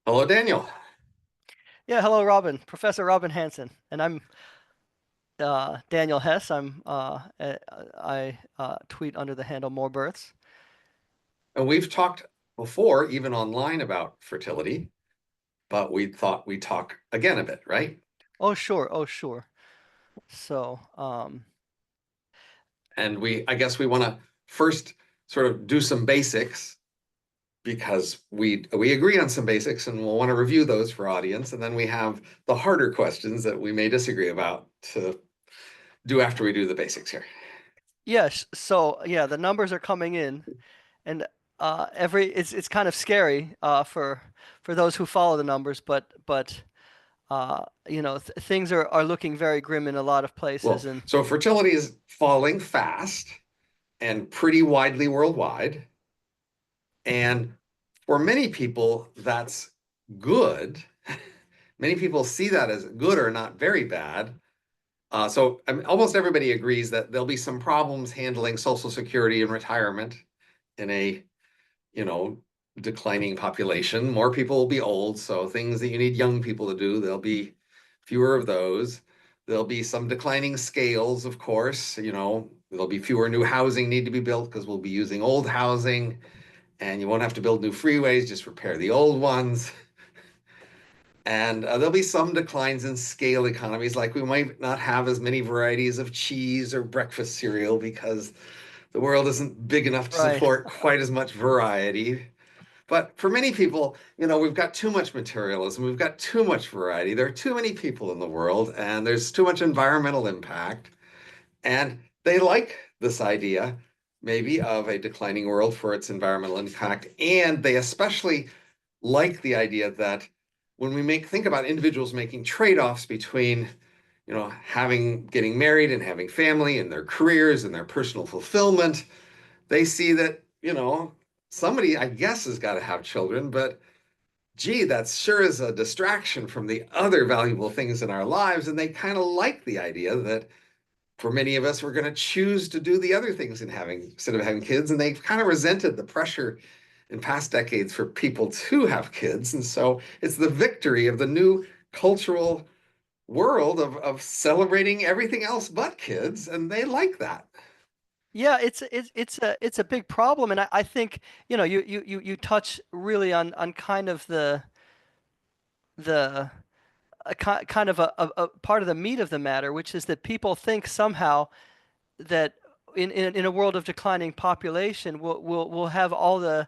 Hello, Daniel. Yeah, hello, Robin, Professor Robin Hanson, and I'm Daniel Hess. I tweet under the handle More Births. And we've talked before, even online, about fertility, but we thought we'd talk again a bit, right? Oh, sure, oh, sure. So, And I guess we want to first sort of do some basics because we agree on some basics and we'll want to review those for audience. And then we have the harder questions that we may disagree about to do after we do the basics here. yes. So, yeah, the numbers are coming in, and it's kind of scary for those who follow the numbers, but things are looking very grim in a lot of places, Well, and so fertility is falling fast and pretty widely worldwide. And for many people, that's good. Many people see that as good or not very bad. So I mean, almost everybody agrees that there'll be some problems handling Social Security and retirement in a, you know, declining population. More people will be old, so things that you need young people to do, there'll be fewer of those. There'll be some declining scales, of course. There'll be fewer new housing need to be built because we'll be using old housing, and you won't have to build new freeways, just repair the old ones. And there'll be some declines in scale economies, like we might not have as many varieties of cheese or breakfast cereal because the world isn't big enough to right. support quite as much variety. But for many people, we've got too much materialism, we've got too much variety, there are too many people in the world, and there's too much environmental impact. And they like this idea, maybe, of a declining world for its environmental impact. And they especially like the idea that when think about individuals making trade-offs between, getting married and having family and their careers and their personal fulfillment, they see that, somebody, I guess, has got to have children, but gee, that sure is a distraction from the other valuable things in our lives. And they kind of like the idea that for many of us, we're going to choose to do the other things instead of having kids. And they've kind of resented the pressure in past decades for people to have kids. And so it's the victory of the new cultural world of celebrating everything else but kids. And they like that. Yeah, it's a big problem, and I think you touch really on kind of the kind of a part of the meat of the matter, which is that people think somehow that in a world of declining population, we'll have all the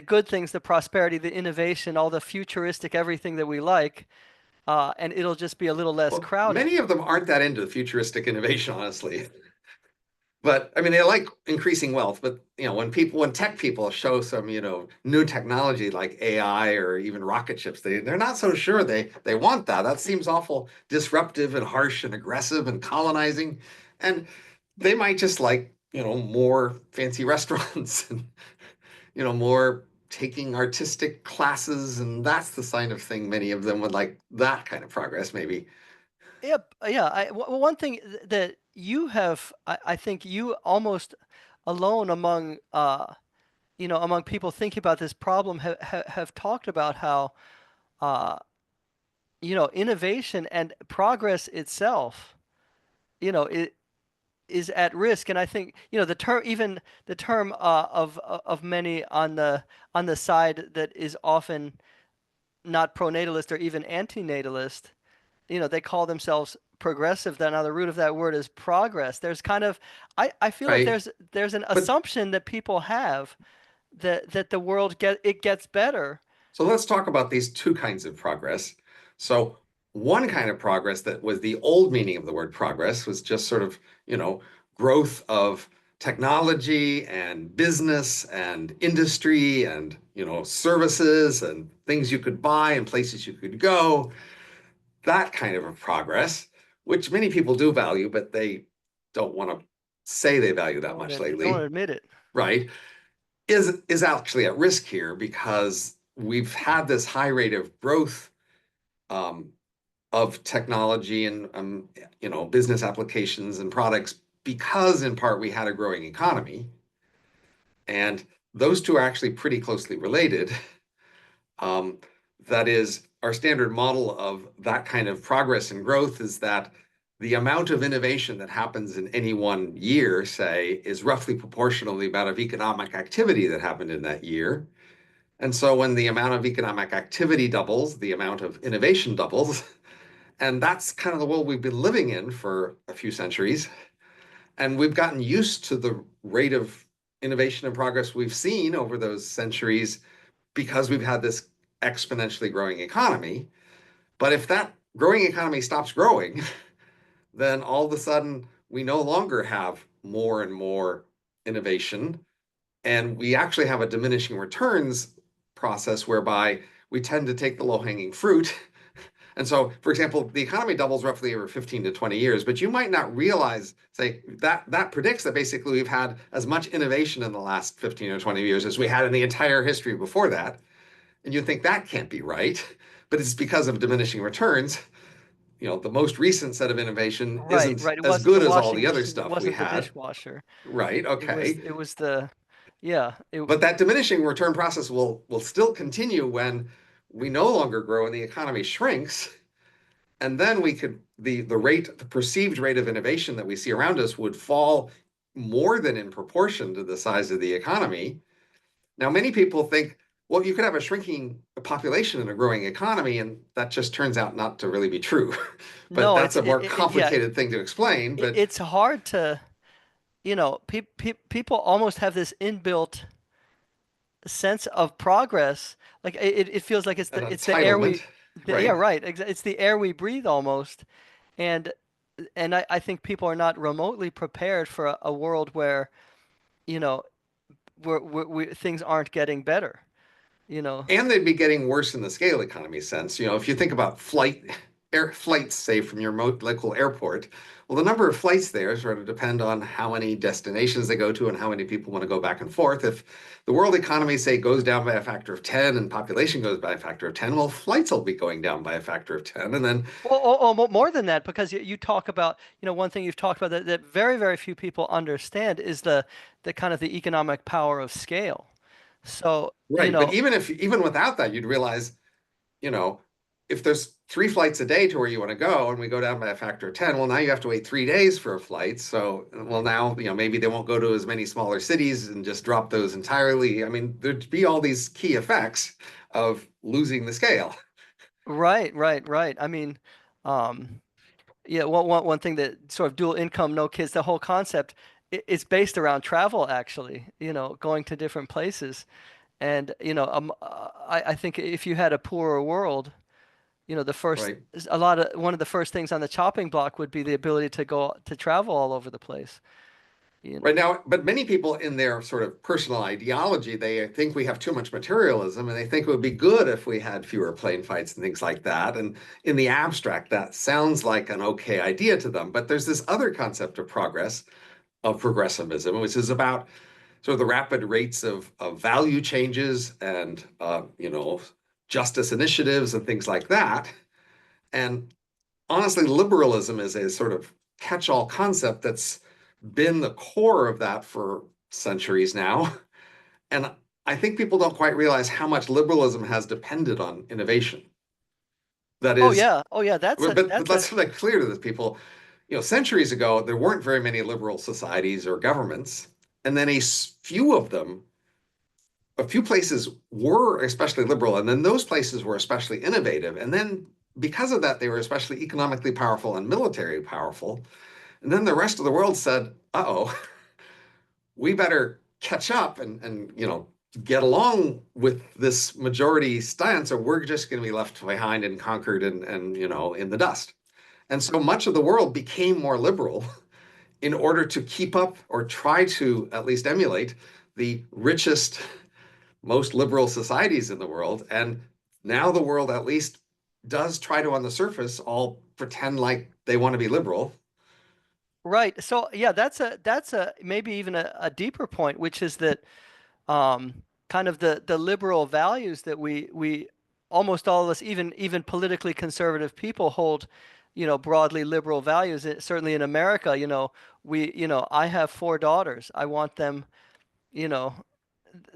good things, the prosperity, the innovation, all the futuristic everything that we like, and it'll just be a little less Well, crowded. many of them aren't that into futuristic innovation, honestly. But I mean, they like increasing wealth. But when tech people show some new technology like AI or even rocket ships, they're not so sure they want that. That seems awful disruptive and harsh and aggressive and colonizing, and they might just like more fancy restaurants and more taking artistic classes, and that's the sign of thing many of them would like that kind of progress maybe. Yep, yeah. One thing that you have, I think you almost alone among among people thinking about this problem have talked about how uh, innovation and progress itself, it is at risk. And I think, the term of many on the side that is often not pronatalist or even antinatalist, they call themselves progressive. Then on the root of that word is progress. There's kind of, I feel like Right. there's an But assumption that people have that the world gets better. So let's talk about these two kinds of progress. So one kind of progress that was the old meaning of the word progress was just sort of, growth of technology and business and industry and, services and things you could buy and places you could go. That kind of a progress, which many people do value, but they don't want to say they value that much Don't want to lately, admit it. right? Is actually at risk here because we've had this high rate of growth um, of technology and business applications and products because in part we had a growing economy, and those two are actually pretty closely related. Um, That is, our standard model of that kind of progress and growth is that the amount of innovation that happens in any one year, say, is roughly proportional to the amount of economic activity that happened in that year. And so when the amount of economic activity doubles, the amount of innovation doubles. And that's kind of the world we've been living in for a few centuries. And we've gotten used to the rate of innovation and progress we've seen over those centuries because we've had this exponentially growing economy. But if that growing economy stops growing, then all of a sudden we no longer have more and more innovation. And we actually have a diminishing returns process whereby we tend to take the low hanging fruit. And so, for example, the economy doubles roughly over 15 to 20 years, but you might not realize, say, that predicts that basically we've had as much innovation in the last 15 or 20 years as we had in the entire history before that. And you think that can't be right, but it's because of diminishing returns. The most recent set of innovation Right, isn't right. It as wasn't the good as all washing the other machine. It stuff we wasn't the had. dishwasher. Right, It was okay. it was the yeah. But that diminishing return process will still continue when we no longer grow and the economy shrinks. And then the perceived rate of innovation that we see around us would fall more than in proportion to the size of the economy. Now, many people think, well, you could have a shrinking population in a growing economy, and that just turns out not to really be true. But No, that's a more complicated thing to explain. But it's hard to, people almost have this inbuilt sense of progress. Like it feels like an it's the air entitlement, yeah, right? right. It's the air we breathe almost. And I think people are not remotely prepared for a world where, you know, things aren't getting better, you know. And they'd be getting worse in the scale economy sense. If you think about air flights, say from your local airport, well, the number of flights there sort of depend on how many destinations they go to and how many people want to go back and forth. If the world economy, say, goes down by a factor of 10 and population goes by a factor of 10, well, flights will be going down by a factor of 10. And then, More than that, because you talk about, one thing you've talked about that very, very few people understand is the kind of the economic power of scale. So, right. But even without that, you'd realize, you know, if there's 3 flights a day to where you want to go and we go down by a factor of 10, well, now you have to wait 3 days for a flight. So, well, now, maybe they won't go to as many smaller cities and just drop those entirely. I mean, there'd be all these key effects of losing the scale. right, right, right. I mean, um, yeah, one thing that sort of dual income, no kids, the whole concept is based around travel, actually, going to different places. And, I think if you had a poorer world, the first, Right. one of the first things on the chopping block would be the ability to go to travel all over the place. You Right know. now, but many people in their sort of personal ideology, they think we have too much materialism and they think it would be good if we had fewer plane fights and things like that. And in the abstract, that sounds like an okay idea to them. But there's this other concept of progress, of progressivism, which is about sort of the rapid rates of value changes and, justice initiatives and things like that. And honestly, liberalism is a sort of catch-all concept that's been the core of that for centuries now. And I think people don't quite realize how much liberalism has depended on innovation. That is, Oh yeah, but let's make clear to the people, centuries ago, there weren't very many liberal societies or governments. And then few of them, a few places were especially liberal. And then those places were especially innovative. And then because of that, they were especially economically powerful and military powerful. And then the rest of the world said, uh-oh, we better catch up and get along with this majority stance, or we're just going to be left behind and conquered and in the dust. And so much of the world became more liberal in order to keep up or try to at least emulate the richest, most liberal societies in the world. And now the world at least does try to, on the surface, all pretend like they want to be liberal. right. So yeah, that's a maybe even a deeper point, which is that kind of the liberal values that we almost all of us, even politically conservative people hold, broadly liberal values. Certainly in America, I have 4 daughters. I want them, you know,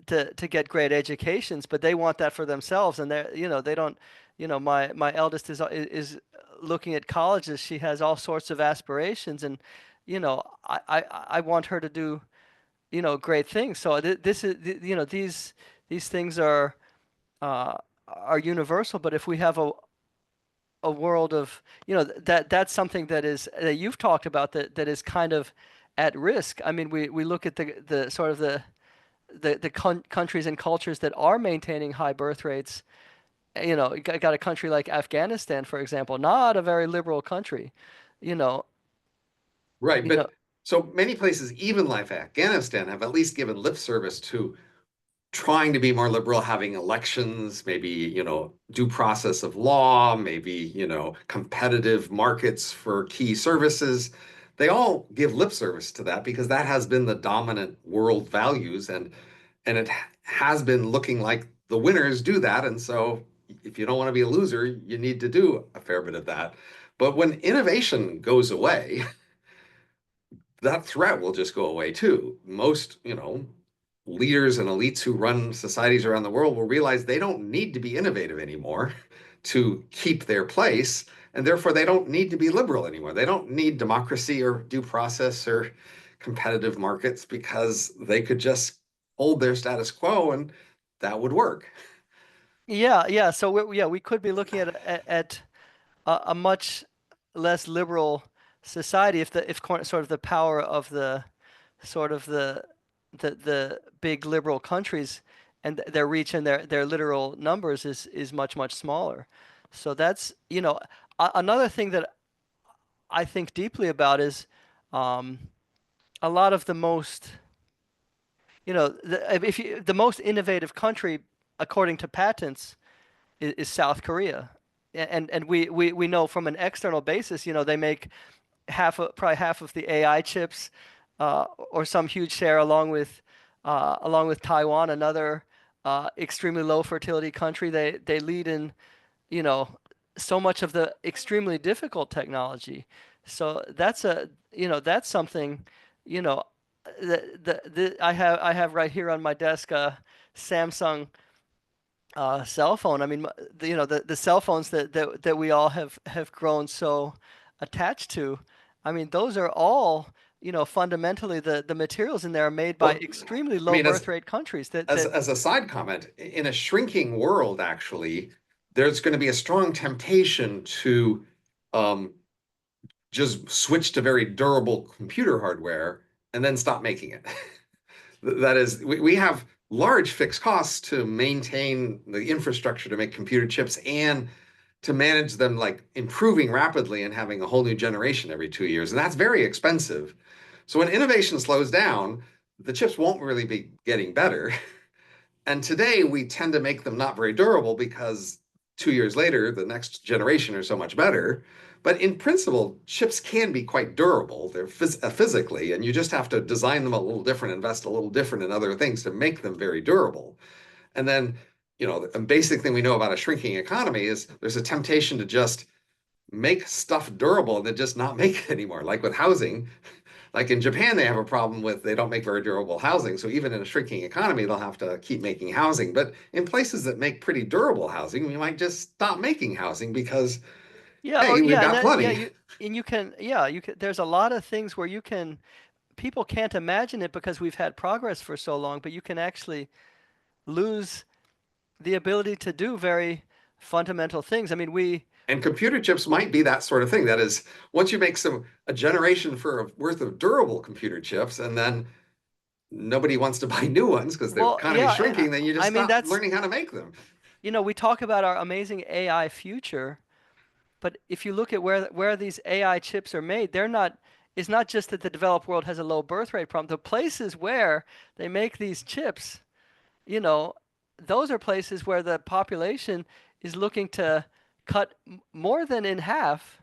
to get great educations, but they want that for themselves, and they don't. My eldest is looking at colleges. She has all sorts of aspirations, and I want her to do great things. So this is these things uh, are universal. But if we have a world of that's something that you've talked about that is kind of at risk. I mean, we look at the sort of the countries and cultures that are maintaining high birth rates. You got a country like Afghanistan, for example, not a very liberal country. You know, Right. you know, But so many places, even like Afghanistan, have at least given lip service to trying to be more liberal, having elections, maybe, due process of law, maybe, competitive markets for key services. They all give lip service to that because that has been the dominant world values, and it has been looking like the winners do that. And so if you don't want to be a loser, you need to do a fair bit of that. But when innovation goes away, that threat will just go away too. Most, leaders and elites who run societies around the world will realize they don't need to be innovative anymore to keep their place, and therefore they don't need to be liberal anymore. They don't need democracy or due process or competitive markets because they could just hold their status quo and that would work. yeah. So we could be looking at a much less liberal society if sort of the power of the sort of the big liberal countries and their reach and their literal numbers is much smaller. So that's another thing that I think deeply about is um, a lot of the most if the most innovative country according to patents is South Korea. And we know from an external basis, they make probably half of the AI chips, or some huge share, along with Taiwan, another extremely low fertility country. They lead in, you know, so much of the extremely difficult technology. So that's something, you know, I have right here on my desk a Samsung cell phone. I mean, the cell phones that we all have grown so attached to. I mean, those are all, fundamentally the materials in there are made by Well, extremely I low mean, birth rate countries as that as a side comment, in a shrinking world, actually, there's going to be a strong temptation to um, just switch to very durable computer hardware and then stop making it. That is, we have large fixed costs to maintain the infrastructure to make computer chips and to manage them, like improving rapidly and having a whole new generation every 2 years. And that's very expensive. So when innovation slows down, the chips won't really be getting better. And today we tend to make them not very durable because 2 years later, the next generation are so much better. But in principle, chips can be quite durable. They're physically, and you just have to design them a little different, invest a little different in other things to make them very durable. And then, the basic thing we know about a shrinking economy is there's a temptation to just make stuff durable and then just not make it anymore. Like with housing, like in Japan, they have a problem with they don't make very durable housing. So even in a shrinking economy, they'll have to keep making housing. But in places that make pretty durable housing, we might just stop making housing because, yeah, or hey, we've yeah, and got that yeah plenty. you can you can there's a lot of things where people can't imagine it because we've had progress for so long, but you can actually lose the ability to do very fundamental things. I mean, And computer chips might be that sort of thing. That is, once you make a generation worth of durable computer chips, and then nobody wants to buy new ones because the well, economy's yeah, shrinking, then you just I mean stop that's learning how to make them. we talk about our amazing AI future, but if you look at where these AI chips are made, it's not just that the developed world has a low birth rate problem. The places where they make these chips, you know, those are places where the population is looking to cut more than in half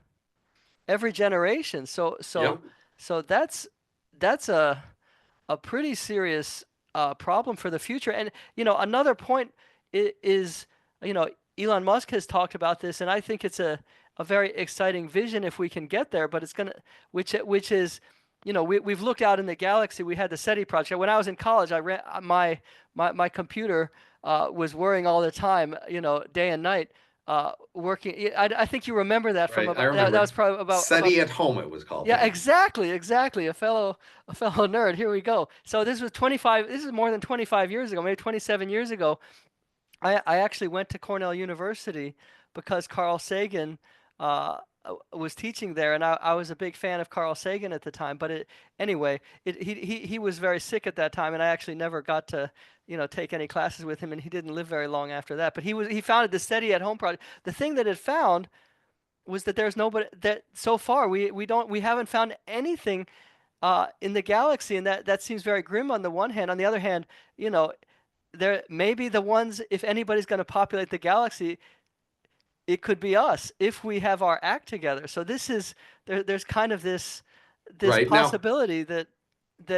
every generation. Yep. So that's a pretty serious problem for the future. And another point is, you know, Elon Musk has talked about this, and I think it's a very exciting vision if we can get there. But it's gonna, which is we've looked out in the galaxy. We had the SETI project. When I was in college, I ran my computer was whirring all the time, day and night, working. I think you remember that from Right. I about that was remember probably about SETI at home, it was called yeah, then. exactly, exactly. A fellow nerd. Here we go. So this was 25. This is more than 25 years ago, maybe 27 years ago. I actually went to Cornell University because Carl Sagan was teaching there, and I was a big fan of Carl Sagan at the time. But anyway, he was very sick at that time, and I actually never got to take any classes with him, and he didn't live very long after that. But he founded the SETI at Home project. The thing that it found was that there's nobody that so far we haven't found anything in the galaxy, and that seems very grim on the one hand. On the other hand, you know there maybe the ones, if anybody's going to populate the galaxy, it could be us if we have our act together. So there's kind of this Right. Now, possibility that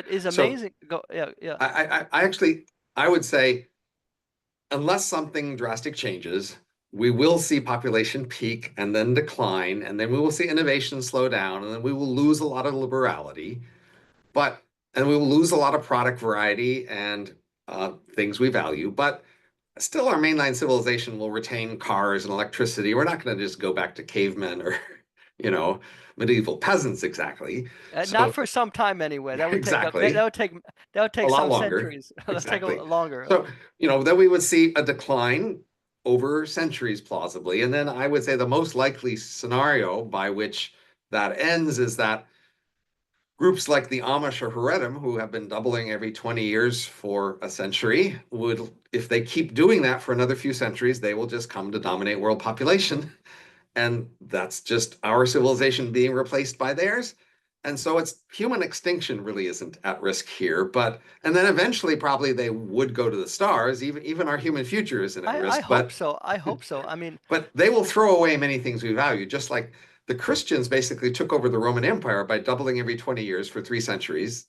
is so amazing. Go, yeah, yeah. I actually, I would say, unless something drastic changes, we will see population peak and then decline, and then we will see innovation slow down, and then we will lose a lot of liberality, but and we will lose a lot of product variety and things we value. But still, our mainline civilization will retain cars and electricity. We're not going to just go back to cavemen or, you know, medieval peasants exactly. Not So for some time anyway. That would take exactly, that would a take lot some longer. centuries. That'll take a Exactly. longer. So, then we would see a decline over centuries plausibly. And then I would say the most likely scenario by which that ends is that groups like the Amish or Haredim, who have been doubling every 20 years for a century, would, if they keep doing that for another few centuries, they will just come to dominate world population. And that's just our civilization being replaced by theirs. And so it's human extinction really isn't at risk here. And then eventually probably they would go to the stars. Even our human future isn't at I risk, hope so. I hope so. I mean, but they will throw away many things we value, just like the Christians basically took over the Roman Empire by doubling every 20 years for 3 centuries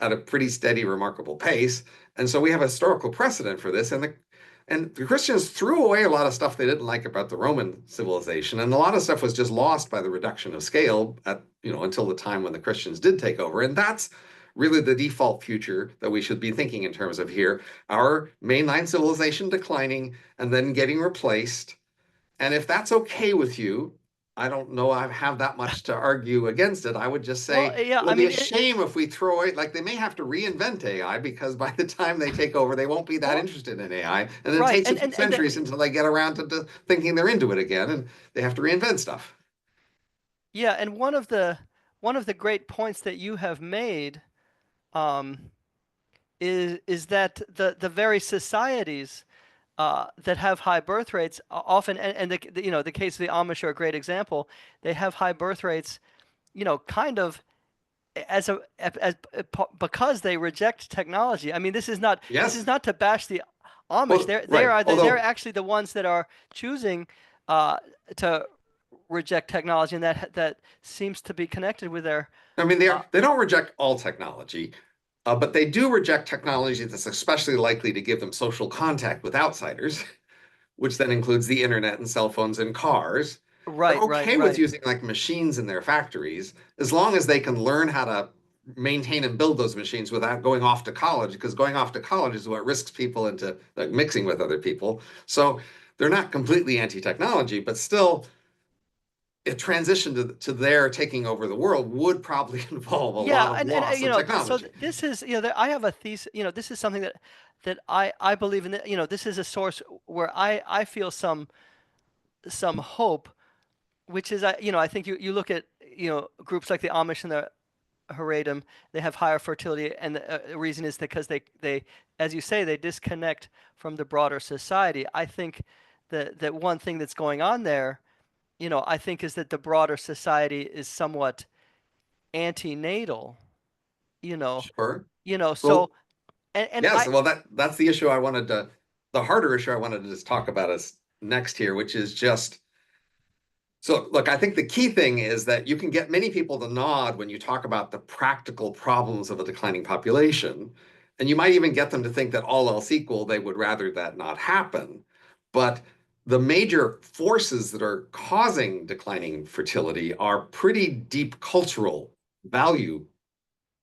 at a pretty steady, remarkable pace. And so we have a historical precedent for this. And the Christians threw away a lot of stuff they didn't like about the Roman civilization, and a lot of stuff was just lost by the reduction of scale until the time when the Christians did take over. And that's really the default future that we should be thinking in terms of here. Our mainline civilization declining and then getting replaced. And if that's okay with you, I don't know I have that much to argue against it. I would just well, say yeah. it'll I be mean, a shame if we throw it, like they may have to reinvent AI because by the time they take over, they won't be that well, interested in AI. And then it right. takes a few And centuries until they get around to thinking they're into it again and they have to reinvent stuff. yeah. And one of the great points that you have made um, is that the very societies that have high birth rates often, and the case of the Amish are a great example. They have high birth rates, kind of as because they reject technology. I mean, this is Yes. not to bash the Amish. Well, right. They're Although, actually the ones that are choosing uh, to reject technology, and that seems to be connected with their. I mean, Uh, they don't reject all technology, but they do reject technology that's especially likely to give them social contact with outsiders, which then includes the internet and cell phones and cars. They're right, right, okay with right, using like machines in their factories as long as they can learn how to maintain and build those machines without going off to college, because going off to college is what risks people into like mixing with other people. So they're not completely anti-technology, but still a transition to their taking over the world would probably involve a lot yeah, of and loss of so technology. this is I have a thesis. This is something that I believe in. This is a source where I feel some hope, which is I think you look at groups like the Amish and the Haredim, they have higher fertility, and the reason is because they, as you say, they disconnect from the broader society. I think that one thing that's going on there, I think is that the broader society is somewhat antenatal, you know, Sure. so Well, and yes. I Well, that's the issue the harder issue I wanted to just talk about is next here, which is just so look, I think the key thing is that you can get many people to nod when you talk about the practical problems of a declining population. And you might even get them to think that all else equal, they would rather that not happen. But the major forces that are causing declining fertility are pretty deep cultural value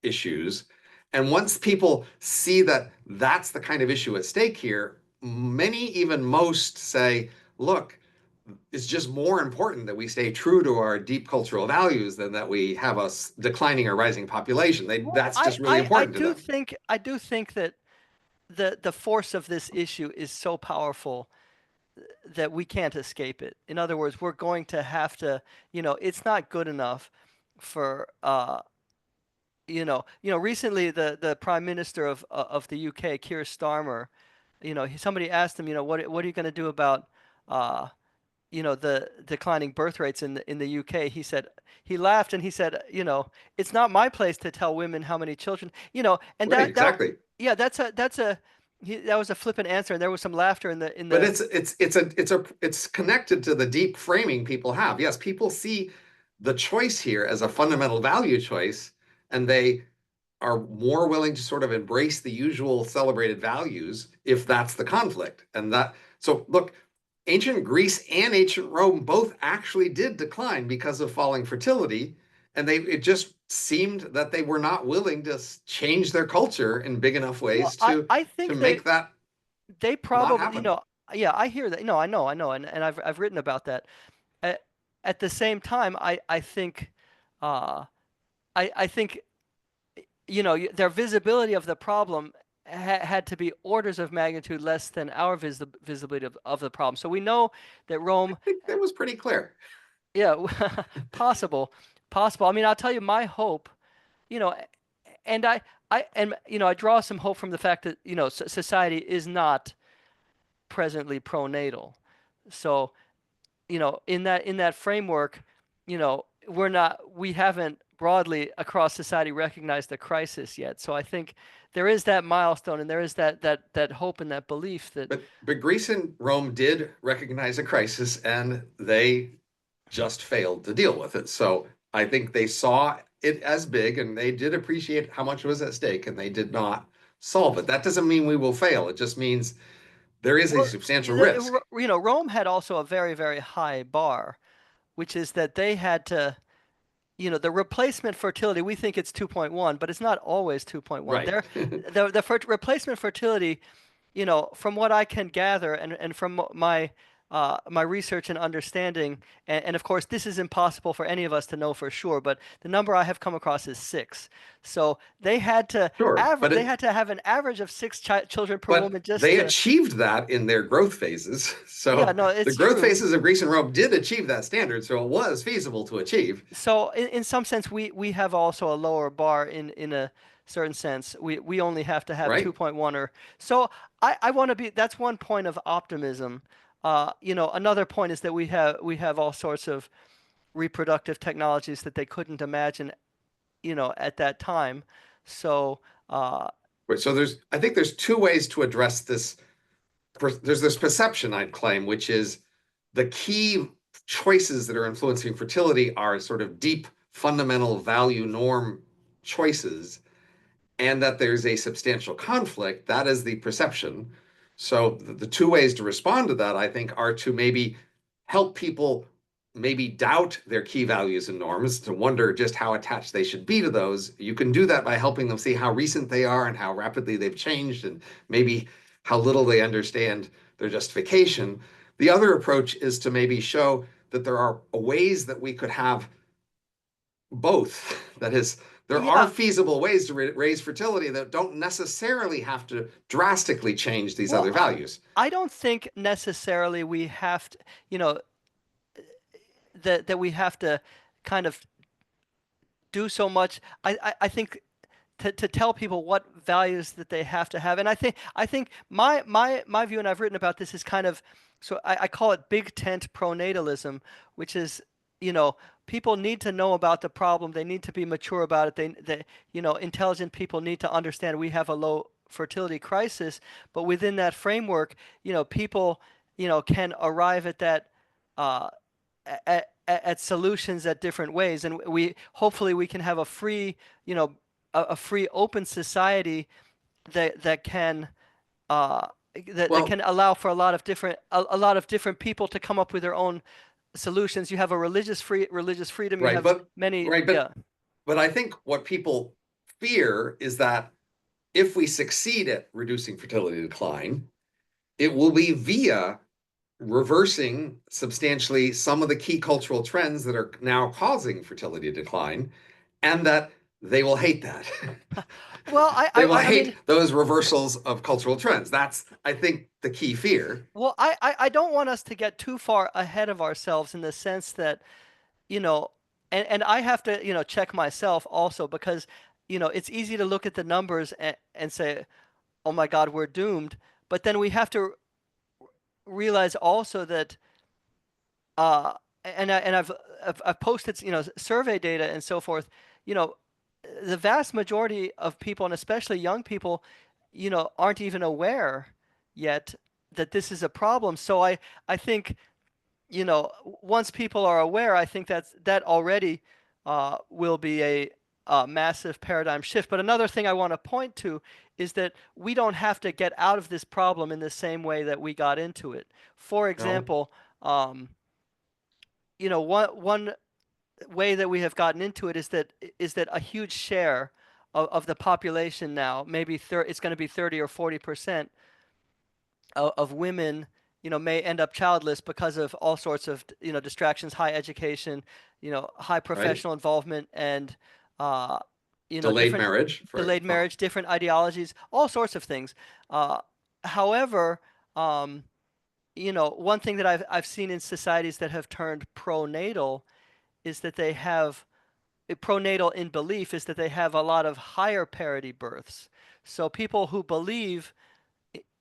issues. And once people see that that's the kind of issue at stake here, many, even most, say, look, it's just more important that we stay true to our deep cultural values than that we have a declining or rising population. Well, That's just really important to them. I do think that the force of this issue is so powerful that we can't escape it. In other words, we're going to have to, it's not good enough for recently the Prime Minister of the UK, Keir Starmer, somebody asked him, what are you going to do about uh, the declining birth rates in the UK? He laughed and he said, it's not my place to tell women how many children, and Right, exactly. yeah, that was a flippant answer, and there was some laughter in But the it's connected to the deep framing people have. Yes, people see the choice here as a fundamental value choice, and they are more willing to sort of embrace the usual celebrated values if that's the conflict. And that, so look, ancient Greece and ancient Rome both actually did decline because of falling fertility. And it just seemed that they were not willing to change their culture in big enough well, ways I to think make that they not probably, happen. yeah, I hear that. No, I know, and I've written about that. At, at the same time, I think, uh, I think, their visibility of the problem had to be orders of magnitude less than our visibility of the problem. So we know that I Rome, think that was pretty clear. yeah, possible, possible. I mean, I'll tell you my hope, you know, and I draw some hope from the fact that, society is not presently pronatal. So, in that framework, we haven't broadly across society recognized the crisis yet. So I think there is that milestone, and there is that hope and that belief that, But Greece and Rome did recognize a crisis, and they just failed to deal with it. So I think they saw it as big, and they did appreciate how much was at stake, and they did not solve it. That doesn't mean we will fail. It just means there is a well, substantial risk. Rome had also a very, very high bar, which is that they had to, the replacement fertility, we think it's 2.1, but it's not always 2.1. Right. The replacement fertility, from what I can gather, and from my research and understanding, and of course this is impossible for any of us to know for sure, but the number I have come across is 6. So Sure. they had to have an average of 6 children per But woman just they to. achieved that in their growth phases. Yeah, So no, the it's growth true. phases of Greece and Rome did achieve that standard. So it was feasible to achieve, So in some sense, we have also a lower bar in a certain sense. We only have to have right? 2.1 or so. I want to be. That's one point of optimism. Another point is that we have all sorts of reproductive technologies that they couldn't imagine, at that time. So Right. So I think there's two ways to address this. There's this perception I'd claim, which is the key choices that are influencing fertility are sort of deep, fundamental value norm choices, and that there's a substantial conflict. That is the perception. So the two ways to respond to that, I think, are to maybe help people maybe doubt their key values and norms, to wonder just how attached they should be to those. You can do that by helping them see how recent they are and how rapidly they've changed, and maybe how little they understand their justification. The other approach is to maybe show that there are ways that we could have both. That is, there are yeah, feasible ways to raise fertility that don't necessarily have to drastically change these well, other values. I don't think necessarily we have to, you know, that we have to kind of do so much. I think to tell people what values that they have to have. And I think my view, and I've written about this, is kind of, so I call it big tent pronatalism, which is, people need to know about the problem. They need to be mature about it. Intelligent people need to understand we have a low fertility crisis, but within that framework, people, can arrive at that, uh, at solutions at different ways, and hopefully we can have a free, a free open society that can uh, that Well, can allow for a lot of different people to come up with their own solutions. You have a religious freedom. You right, have many, right, yeah. but I think what people fear is that if we succeed at reducing fertility decline, it will be via reversing substantially some of the key cultural trends that are now causing fertility decline, and that they will hate that. Well, They will I mean, hate those reversals of cultural trends. That's, I think, the key fear. well, I don't want us to get too far ahead of ourselves in the sense that, you know, and I have to, check myself also because, it's easy to look at the numbers and say, oh my God, we're doomed. But then we have to realize also that, uh, and I've posted, survey data and so forth, you know, the vast majority of people, and especially young people, aren't even aware yet that this is a problem. So I think, once people are aware, I think that already will be a massive paradigm shift. But another thing I want to point to is that we don't have to get out of this problem in the same way that we got into it. For No, example, um, one way that we have gotten into it is that a huge share of the population now, maybe it's going to be 30 or 40% of women, may end up childless because of all sorts of, distractions, high education, high right? professional involvement, and uh, Delayed different marriage for delayed marriage, different ideologies, all sorts of things. Uh, However, um, one thing that I've seen in societies that have turned pronatal is that they have pronatal in belief is that they have a lot of higher parity births. So people who believe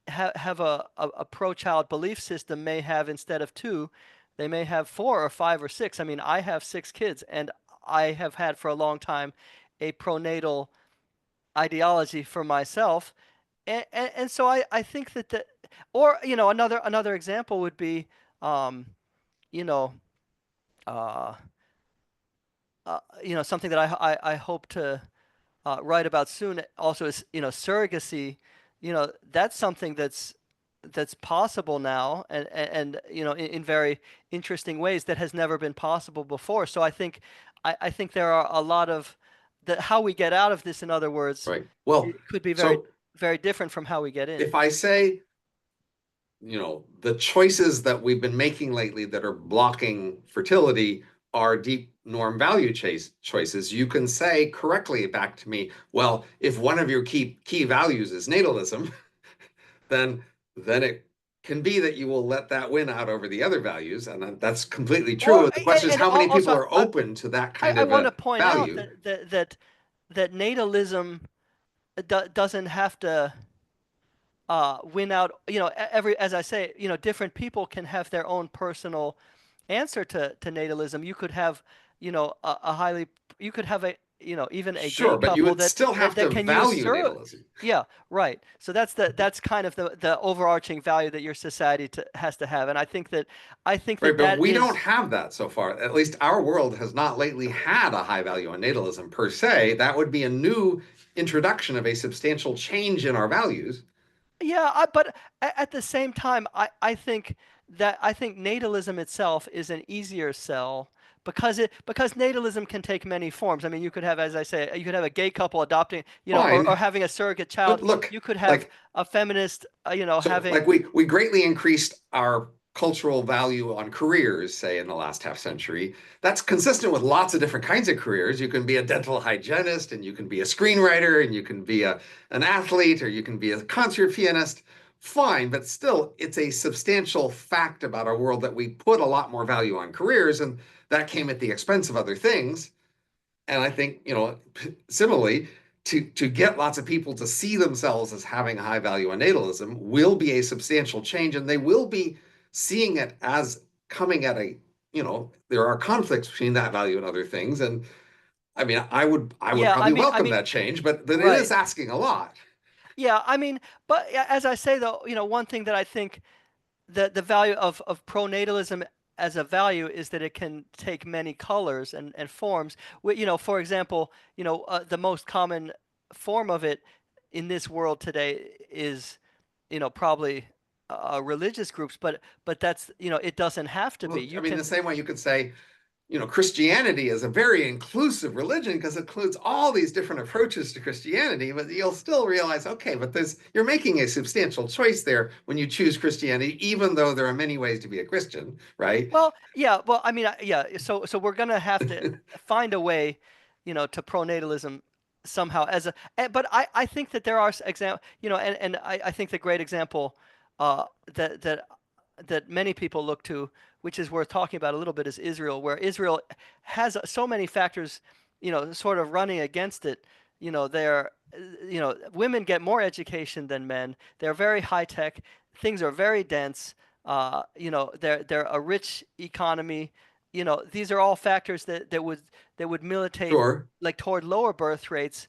have a pro-child belief system may have, instead of two, they may have four or five or six. I mean, I have six kids, and I have had for a long time a pronatal ideology for myself. And so I think or, another example would be, um, you know, uh, something that I hope to write about soon also is, surrogacy. That's something that's possible now, and in very interesting ways that has never been possible before. So I think there are a lot of that how we get out of this, in other words, right. Well, it could be very, so very different from how we get in. if I say, the choices that we've been making lately that are blocking fertility are deep norm value choices, you can say correctly back to me, well, if one of your key values is natalism, then it can be that you will let that win out over the other values, and that's completely Or true. The question is how many people also are open to that kind I of want to a point out value. that natalism doesn't have to win out. As I say, different people can have their own personal answer to natalism. You could have, a highly, you could have even a gay Sure, but you couple would that still that, have to that can use value surrogate. natalism. Yeah, right. So that's kind of the overarching value that your society has to have, and I think Right, that but that we don't is. have that so far. At least our world has not lately had a high value on natalism per se. That would be a new introduction of a substantial change in our values. Yeah, but at the same time, I think natalism itself is an easier sell because natalism can take many forms. I mean, you could have, as I say, you could have a gay couple adopting, or Fine, having a surrogate but child. look, You could have like a feminist, so like having. we greatly increased our cultural value on careers, say in the last half century. That's consistent with lots of different kinds of careers. You can be a dental hygienist, and you can be a screenwriter, and you can be an athlete, or you can be a concert pianist. Fine, but still, it's a substantial fact about our world that we put a lot more value on careers, and that came at the expense of other things. And I think, similarly, to get lots of people to see themselves as having a high value on natalism will be a substantial change, and they will be seeing it as coming at there are conflicts between that value and other things. And I mean, I would Yeah, probably I welcome mean, that change, but that it is right. asking a lot. Yeah, I mean, but as I say though, one thing that I think the value of pronatalism as a value is that it can take many colors and forms. For example, the most common form of it in this world today is, probably religious groups, but that's, it doesn't have to be. Well, I You mean, the can. same way you could say Christianity is a very inclusive religion because it includes all these different approaches to Christianity, but you'll still realize, okay, but you're making a substantial choice there when you choose Christianity, even though there are many ways to be a Christian, right? Well, yeah, well, I mean, yeah, so we're gonna have to find a way, to pronatalism somehow but I think that there are example, and I think the great example uh that that that many people look to, which is worth talking about a little bit, is Israel, where Israel has so many factors, sort of running against it. They're, women get more education than men. They're very high tech. Things are very dense. They're a rich economy. These are all factors that would militate Sure. like toward lower birth rates,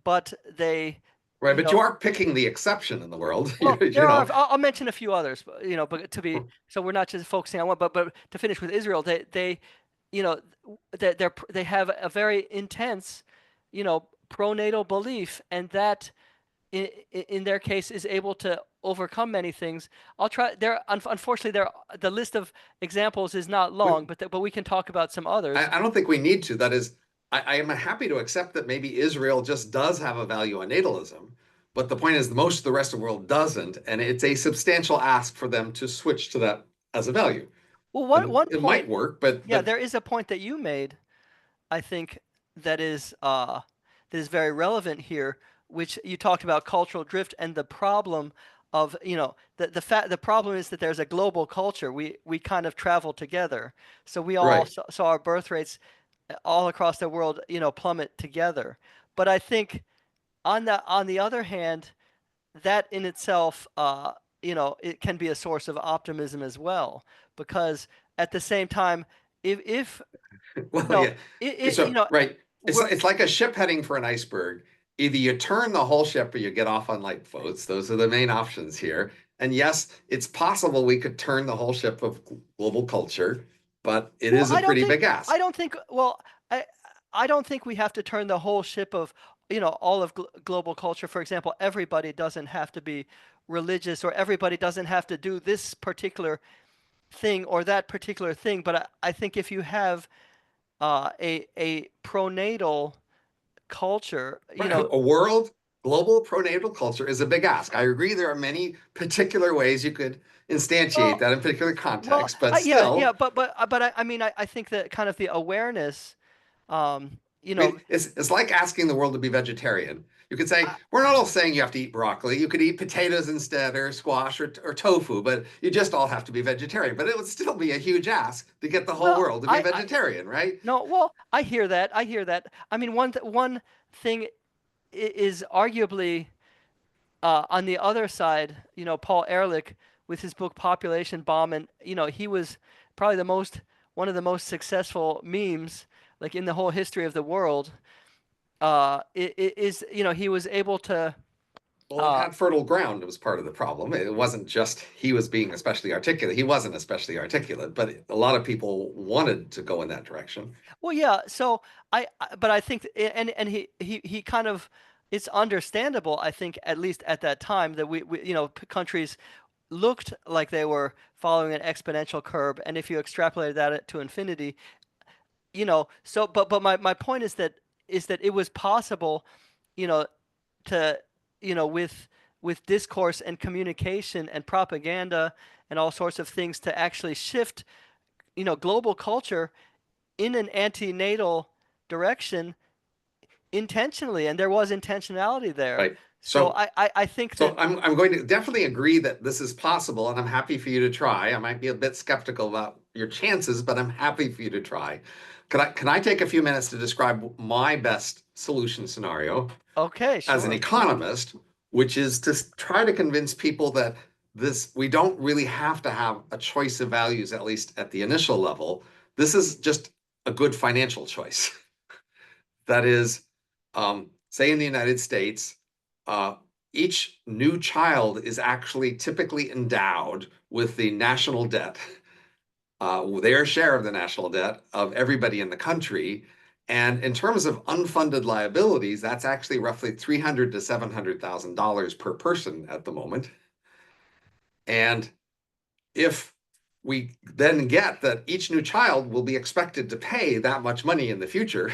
but they, Right, you but know, you are picking the exception in the world. well, you there are. know. I'll mention a few others, but to be so we're not just focusing on one. But to finish with Israel, you know, they have a very intense, pronatal belief, and that in their case is able to overcome many things. I'll try. Unfortunately, the list of examples is not We, long, but we can talk about some others. I don't think we need to. That is, I am happy to accept that maybe Israel just does have a value on natalism, but the point is, most of the rest of the world doesn't, and it's a substantial ask for them to switch to that as a value. Well, And one it point, might work, but yeah, but there is a point that you made, I think, that is very relevant here, which you talked about cultural drift and the problem of, the problem is that there's a global culture. We kind of travel together. So we all right. saw our birth rates all across the world, plummet together. But I think on the other hand, that in itself, it can be a source of optimism as well, because at the same time, if you Well, know, yeah. So, right. It's we're it's like a ship heading for an iceberg. Either you turn the whole ship or you get off on lifeboats. Those are the main options here. And yes, it's possible we could turn the whole ship of global culture, but it well, is a pretty big I ask. don't think, well, I don't think we have to turn the whole ship of, all of global culture. For example, everybody doesn't have to be religious, or everybody doesn't have to do this particular thing or that particular thing. But I think if you have a pronatal culture, Right. A world global pronatal culture is a big ask. I agree there are many particular ways you could instantiate well, that in particular well, context, but yeah, still, but I mean, I think that kind of the awareness, um, you I know, mean, it's like asking the world to be vegetarian. You could say, we're not all saying you have to eat broccoli. You could eat potatoes instead, or squash, or tofu, but you just all have to be vegetarian. But it would still be a huge ask to get the whole well, world to be vegetarian, right? no, well, I hear that. I hear that. I mean, one thing is arguably, on the other side, Paul Ehrlich with his book Population Bomb, and he was probably one of the most successful memes like in the whole history of the world. It is, he was able to. Well, it Uh, had fertile ground was part of the problem. It wasn't just he was being especially articulate. He wasn't especially articulate, but a lot of people wanted to go in that direction. well, yeah. So but I think, and he kind of, it's understandable. I think at least at that time that countries looked like they were following an exponential curve, and if you extrapolated that to infinity, so but my point is that it was possible, you know to with discourse and communication and propaganda and all sorts of things to actually shift, global culture in an antenatal direction intentionally, and there was intentionality there. Right. So I think So that. I'm going to definitely agree that this is possible, and I'm happy for you to try. I might be a bit skeptical about your chances, but I'm happy for you to try. Can I take a few minutes to describe my best solution scenario Okay, as an sure. economist, which is to try to convince people that this we don't really have to have a choice of values, at least at the initial level. This is just a good financial choice. That is, say in the United States, uh, each new child is actually typically endowed with the national debt, their share of the national debt of everybody in the country. And in terms of unfunded liabilities, that's actually roughly $300,000 to $700,000 per person at the moment. And if we then get that each new child will be expected to pay that much money in the future,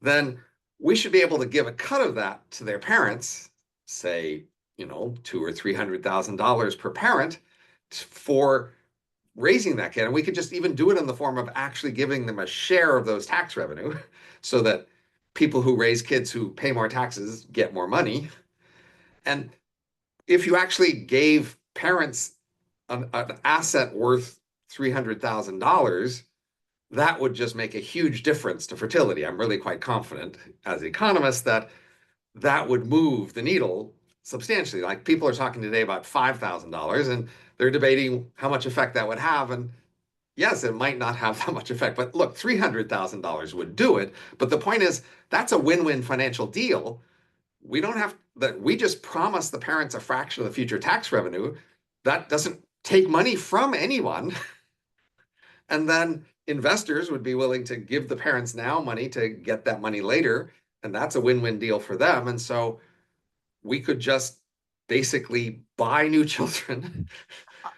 then we should be able to give a cut of that to their parents, say, two or $300,000 per parent for raising that kid. And we could just even do it in the form of actually giving them a share of those tax revenue so that people who raise kids who pay more taxes get more money. And if you actually gave parents an asset worth $300,000, that would just make a huge difference to fertility. I'm really quite confident as an economist that that would move the needle substantially. Like people are talking today about $5,000 and they're debating how much effect that would have. And yes, it might not have that much effect, but look, $300,000 would do it. But the point is, that's a win-win financial deal. We don't have that. We just promise the parents a fraction of the future tax revenue. That doesn't take money from anyone. And then investors would be willing to give the parents now money to get that money later. And that's a win-win deal for them. And so we could just basically buy new children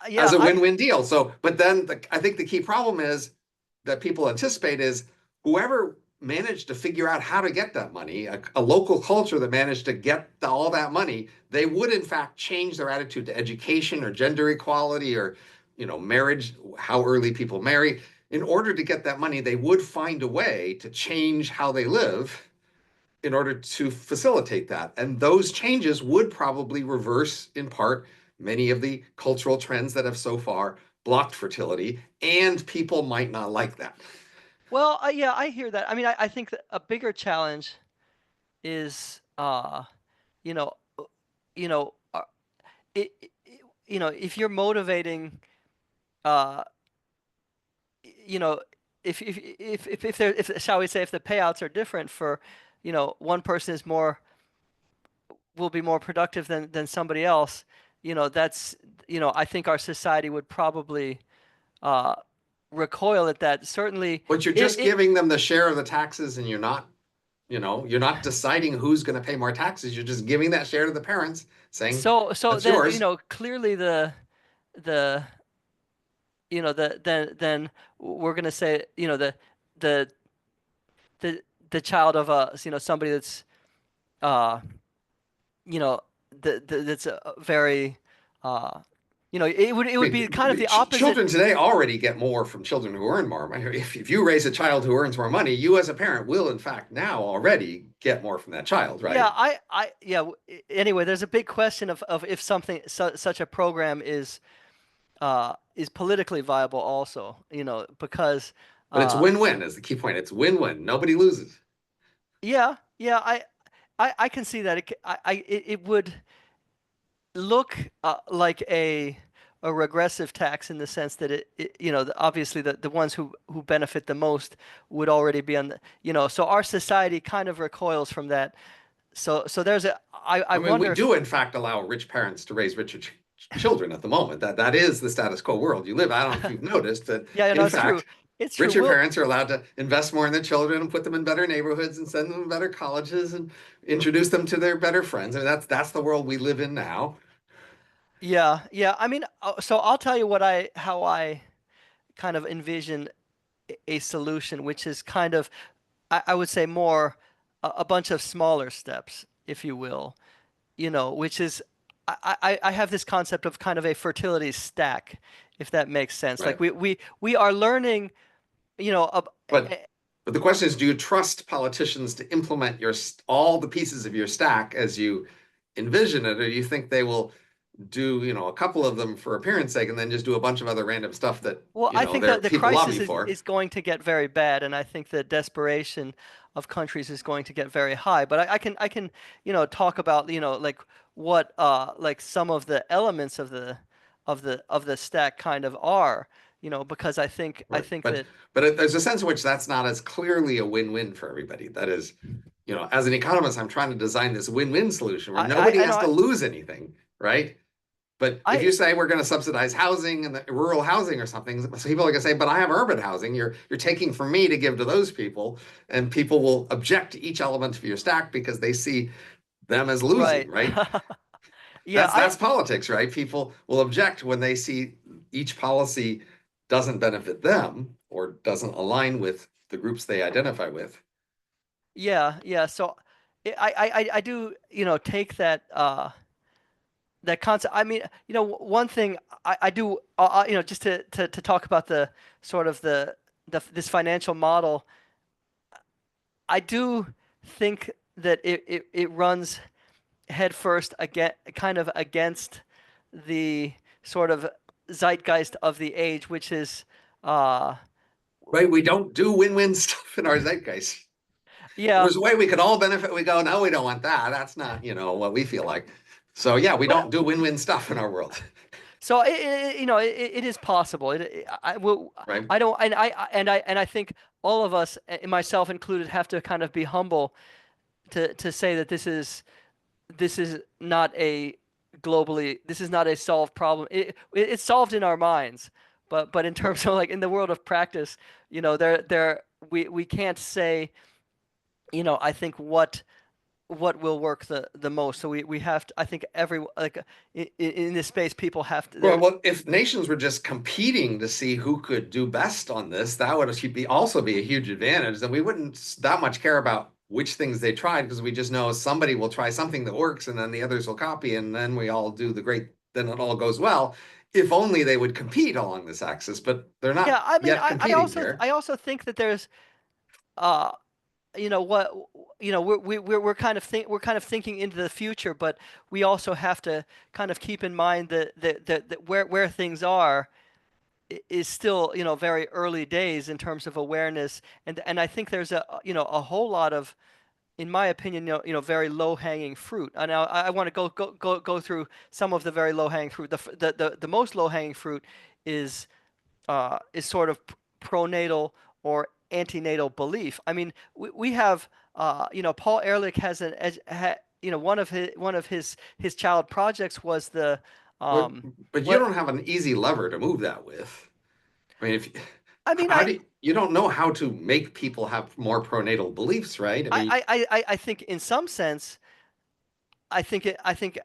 Yeah, as a win-win deal. So, but then I think the key problem is that people anticipate is whoever managed to figure out how to get that money, a local culture that managed to get all that money, they would in fact change their attitude to education or gender equality or, marriage, how early people marry. In order to get that money, they would find a way to change how they live in order to facilitate that. And those changes would probably reverse, in part, many of the cultural trends that have so far blocked fertility, and people might not like that. well, yeah, I hear that. I mean, I think that a bigger challenge is, you know, you know, if you're motivating, uh, you know, if there, if shall we say, if the payouts are different for, one person is more will be more productive than somebody else, that's, I think our society would probably uh, recoil at that. Certainly, But you're it, just it giving them the share of the taxes, and you're not deciding who's going to pay more taxes. You're just giving that share to the parents, saying, so that's then, yours. clearly the then we're gonna say, the the child of somebody that's uh you know that's a very uh it would I be kind of mean, the opposite. children today already get more from children who earn more. If you raise a child who earns more money, you as a parent will, in fact, now already get more from that child, Yeah, right? yeah. Anyway, there's a big question of if something such a program is politically viable also, because But it's uh win-win is the key point. It's win-win. Nobody loses. yeah, yeah, I can see that it would look like a regressive tax in the sense that obviously the ones who benefit the most would already be on the, so our society kind of recoils from that. So there's I I mean, we wonder if do in fact allow rich parents to raise richer children at the moment. That is the status quo world you live. I don't know if you've noticed that, yeah, in it's true. fact, It's true. richer We'll parents are allowed to invest more in their children and put them in better neighborhoods and send them to better colleges and introduce them to their better friends. I mean, that's the world we live in now. Yeah, yeah. I mean, so I'll tell you how I kind of envision a solution, which is kind of, I would say more a bunch of smaller steps, if you will, which is, I have this concept of kind of a fertility stack, if that makes sense. Like Right. we are learning, you know, ab- But but the question is, do you trust politicians to implement all the pieces of your stack as you envision it, or do you think they will do, a couple of them for appearance sake and then just do a bunch of other random stuff that, well, I think their that the people lobby crisis for? is going to get very bad, and I think the desperation of countries is going to get very high. But I can talk about like what like some of the elements of the stack kind of are, because I Right. think But that there's a sense in which that's not as clearly a win-win for everybody. That is, as an economist, I'm trying to design this win-win solution where nobody I has know to lose anything, right? But if I you say we're going to subsidize housing and the rural housing or something, so people are going to say, "But I have urban housing. You're taking from me to give to those people," and people will object to each element of your stack because they see them as losing, right. right? Yeah, That's politics, right? People will object when they see each policy doesn't benefit them or doesn't align with the groups they identify with. Yeah, yeah. So I do, take that that concept. I mean, one thing I do, just to talk about the sort of the this financial model, I do think that it runs headfirst again, kind of against the sort of zeitgeist of the age, which is, uh, Right? We don't do win-win stuff in our zeitgeist. There yeah, was a way we could all benefit. We go, no, we don't want that. That's not, what we feel like. So yeah, we don't well, do win-win stuff in our world, so it is possible. right? I don't, and I think all of us, myself included, have to kind of be humble to say that this is not a this is not a solved problem. It's solved in our minds, but in terms of like in the world of practice, there we can't say, I think what will work the most. So we have to, I think every like in this space people have to Well, there. well, if nations were just competing to see who could do best on this, that would be also be a huge advantage. And we wouldn't that much care about which things they tried because we just know somebody will try something that works and then the others will copy and then we all do the great, then it all goes well. If only they would compete along this axis, but they're Yeah, not I mean, yet competing here. I also think that there's uh what we're kind of thinking into the future, but we also have to kind of keep in mind that where things are is still, very early days in terms of awareness, and I think there's a whole lot of, in my opinion, very low-hanging fruit. And now I want to go through some of the very low-hanging fruit. The most low-hanging fruit is sort of pronatal or antenatal belief. I mean, we have, Paul Ehrlich has one of his child projects was the But um but you what don't have an easy lever to move that with. I mean, if I mean, how do you don't know how to make people have more pronatal beliefs, right? I mean, I think in some sense, I think,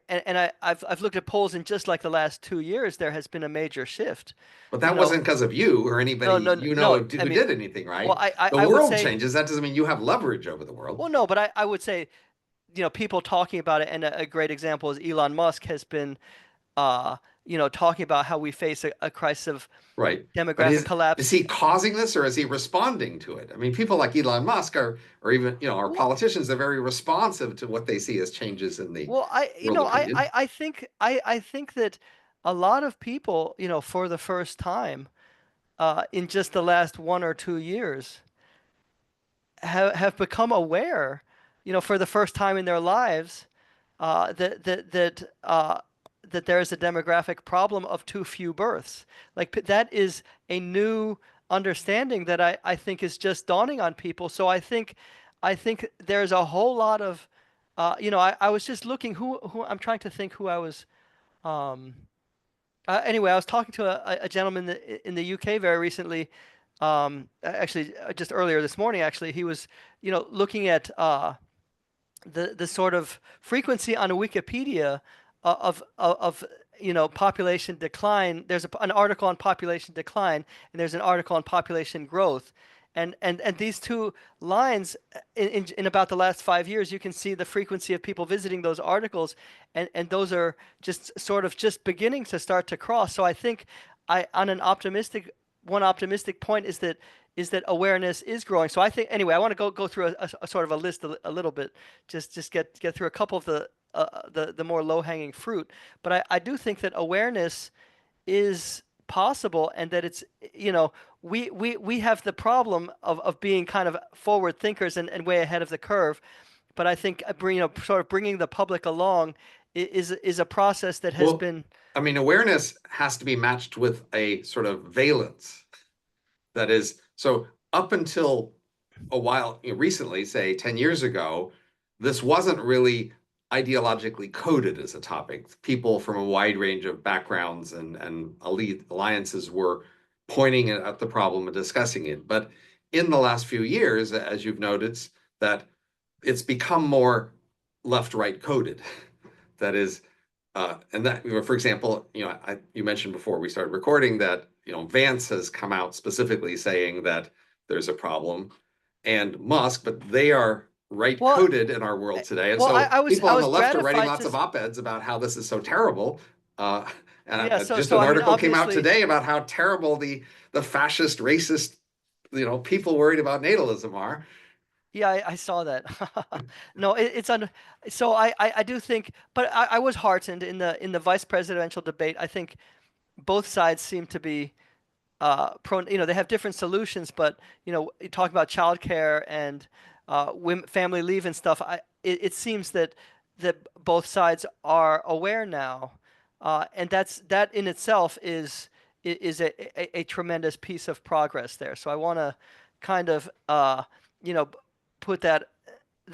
and I've looked at polls in just like the last 2 years, there has been a major shift. but You that know, wasn't because of you or anybody no, no, no. who I mean, did anything, well, right? I, The I would world say, changes. That doesn't mean you have leverage over the world, well, no, but I would say, people talking about it, and a great example is Elon Musk has been, uh, talking about how we face a crisis of right? But demographic is collapse. he causing this or is he responding to it? I mean, people like Elon Musk are, or even, our Well, politicians are very responsive to what they see as changes in the well, world opinion. I think that a lot of people, for the first time, in just the last 1 or 2 years, have become aware, for the first time in their lives, that there is a demographic problem of too few births. Like that is a new understanding that I think is just dawning on people. So I think there's a whole lot of, I was just looking who I'm trying to think who I was. Um, anyway, I was talking to a gentleman in the UK very recently. Actually, just earlier this morning, actually, he was, looking at the sort of frequency on Wikipedia of population decline. There's an article on population decline, and there's an article on population growth, and these two lines in about the last 5 years, you can see the frequency of people visiting those articles, and those are just sort of just beginning to start to cross. So I think I on an optimistic one optimistic point is that awareness is growing. So I think anyway, I want to go through a sort of a list a little bit, just get through a couple of the more low hanging fruit. But I do think that awareness is possible, and that it's, we have the problem of being kind of forward thinkers and way ahead of the curve. But I think, sort of bringing the public along is a process that has Well, been. I mean, awareness has to be matched with a sort of valence. That is, so up until a while, recently, say 10 years ago, this wasn't really ideologically coded as a topic. People from a wide range of backgrounds and elite alliances were pointing at the problem and discussing it. But in the last few years, as you've noticed, that it's become more left-right coded. That is, And that, for example, you mentioned before we started recording that, Vance has come out specifically saying that there's a problem, and Musk, but they are right Well, coded in our world today. And well, so people I on the was left are writing gratified lots of op-eds about how this is so terrible. Uh, and yeah. So just so an I mean, article came out obviously, today about how terrible the fascist, racist, people worried about natalism are. yeah, I saw that. No, it's on. So I do think, but I was heartened in the vice presidential debate. I think both sides seem to be they have different solutions, but you talk about childcare and family leave and stuff. It seems that both sides are aware now, and that in itself is a tremendous piece of progress there. So I want to kind of you know put that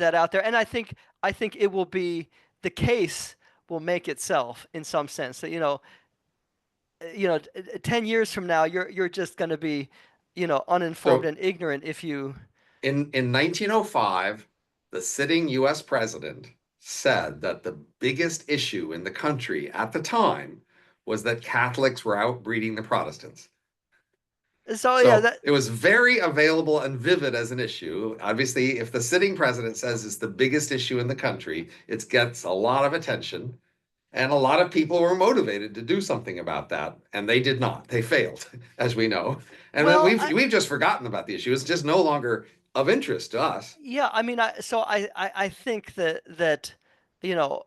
out there, and I think it will be the case will make itself in some sense that 10 years from now, you're just going to be, uninformed So and ignorant if you. in 1905, the sitting US president said that the biggest issue in the country at the time was that Catholics were outbreeding the Protestants. So yeah, So that it was very available and vivid as an issue. Obviously, if the sitting president says it's the biggest issue in the country, it gets a lot of attention. And a lot of people were motivated to do something about that, and they did not. They failed, as we know. And well, we've just forgotten about the issue. It's just no longer of interest to us. yeah, I mean, I think that you know,